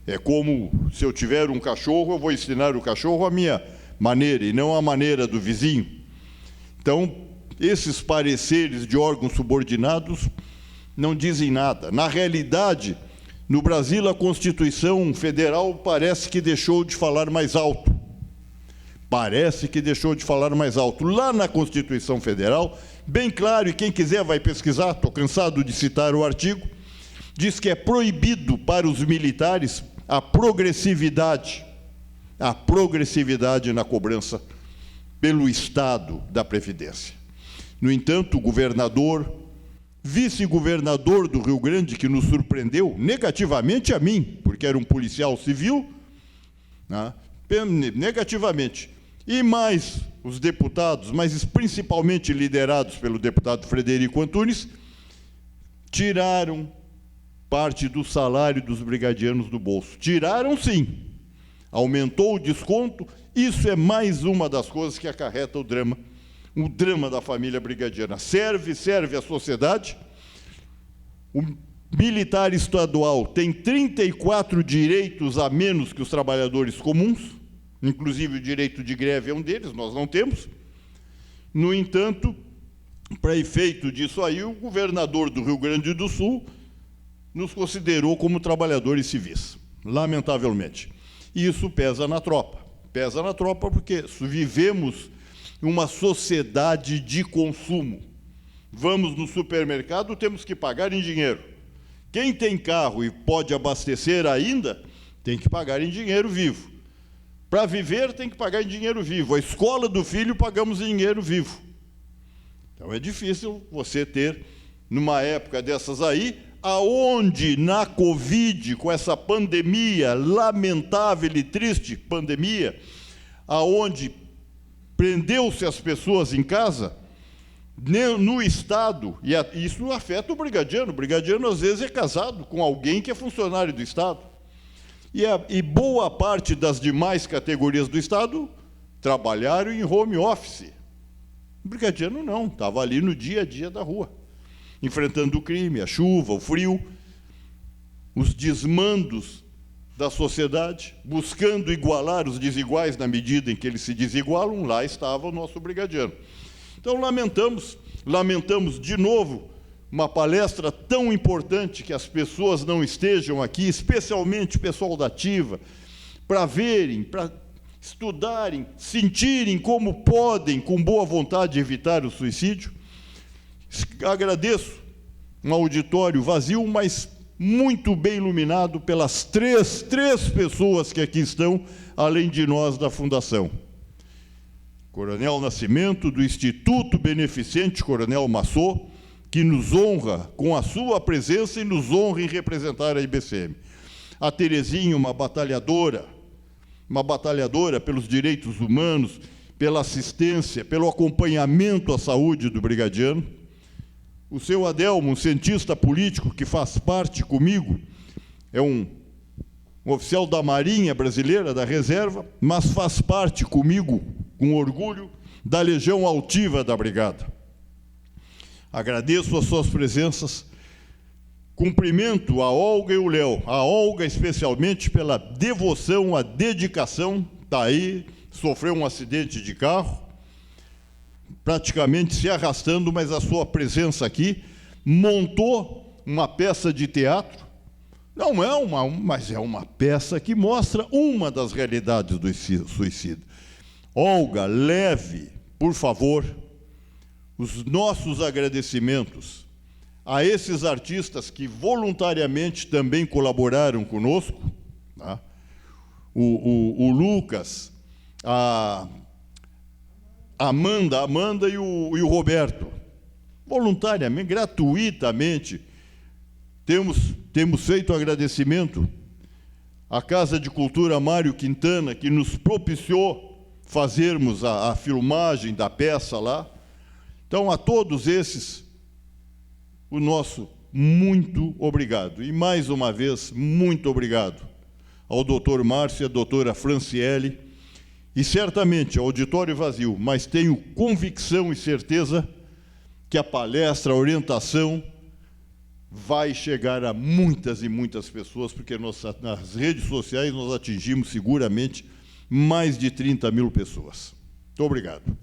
É como se eu tiver um cachorro, eu vou ensinar o cachorro a minha maneira e não a maneira do vizinho. Então, esses pareceres de órgãos subordinados não dizem nada. Na realidade, no Brasil, a Constituição Federal parece que deixou de falar mais alto. Parece que deixou de falar mais alto. Lá na Constituição Federal, bem claro, e quem quiser vai pesquisar, estou cansado de citar o artigo, diz que é proibido para os militares a progressividade na cobrança pelo Estado da Previdência. No entanto, o governador, vice-governador do Rio Grande, que nos surpreendeu negativamente a mim, porque era um policial civil, né, negativamente, e mais os deputados, mas principalmente liderados pelo deputado Frederico Antunes, tiraram parte do salário dos brigadianos do bolso. Tiraram, sim. Aumentou o desconto. Isso é mais uma das coisas que acarreta o drama da família brigadiana. Serve à sociedade. militar estadual tem 34 direitos a menos que os trabalhadores comuns, inclusive o direito de greve é um deles, nós não temos. No entanto, para efeito disso aí, o governador do Rio Grande do Sul nos considerou como trabalhadores civis, lamentavelmente. E isso pesa na tropa. Pesa na tropa porque vivemos uma sociedade de consumo. Vamos no supermercado, temos que pagar em dinheiro. Quem tem carro e pode abastecer ainda, tem que pagar em dinheiro vivo. Para viver, tem que pagar em dinheiro vivo. A escola do filho, pagamos em dinheiro vivo. Então é difícil você ter, numa época dessas aí, aonde na Covid, com essa pandemia, lamentável e triste pandemia, aonde prendeu-se as pessoas em casa, no Estado, e isso afeta o brigadiano. O brigadiano, às vezes, é casado com alguém que é funcionário do Estado. E boa parte das demais categorias do Estado trabalharam em home office. O brigadiano não, estava ali no dia a dia da rua, enfrentando o crime, a chuva, o frio, os desmandos da sociedade, buscando igualar os desiguais na medida em que eles se desigualam. Lá estava o nosso brigadiano. Então, lamentamos de novo uma palestra tão importante que as pessoas não estejam aqui, especialmente o pessoal da ativa, para verem, para estudarem, sentirem como podem, com boa vontade, evitar o suicídio. Agradeço um auditório vazio, mas muito bem iluminado pelas três pessoas que aqui estão, além de nós da Fundação. Coronel Nascimento, do Instituto Beneficente Coronel Massot, que nos honra com a sua presença e nos honra em representar a IBCM. A Terezinha, uma batalhadora pelos direitos humanos, pela assistência, pelo acompanhamento à saúde do brigadiano. O seu Adelmo, um cientista político que faz parte comigo, é um oficial da Marinha Brasileira, da Reserva, mas faz parte comigo, com orgulho, da Legião Altiva da Brigada. Agradeço as suas presenças, cumprimento a Olga e o Léo, a Olga especialmente pela devoção, a dedicação, está aí, sofreu um acidente de carro, praticamente se arrastando, mas a sua presença aqui montou uma peça de teatro, não é mas é uma peça que mostra uma das realidades do suicídio. Olga, leve, por favor, os nossos agradecimentos a esses artistas que voluntariamente também colaboraram conosco, tá? O Lucas, a Amanda e o Roberto, voluntariamente, gratuitamente, temos feito agradecimento à Casa de Cultura Mário Quintana, que nos propiciou fazermos a filmagem da peça lá. Então, a todos esses, o nosso muito obrigado. E, mais uma vez, muito obrigado ao doutor Márcio e à doutora Franciele, e certamente ao auditório vazio, mas tenho convicção e certeza que a palestra, a orientação, vai chegar a muitas e muitas pessoas, porque nas redes sociais nós atingimos seguramente mais de 30 mil pessoas. Muito obrigado.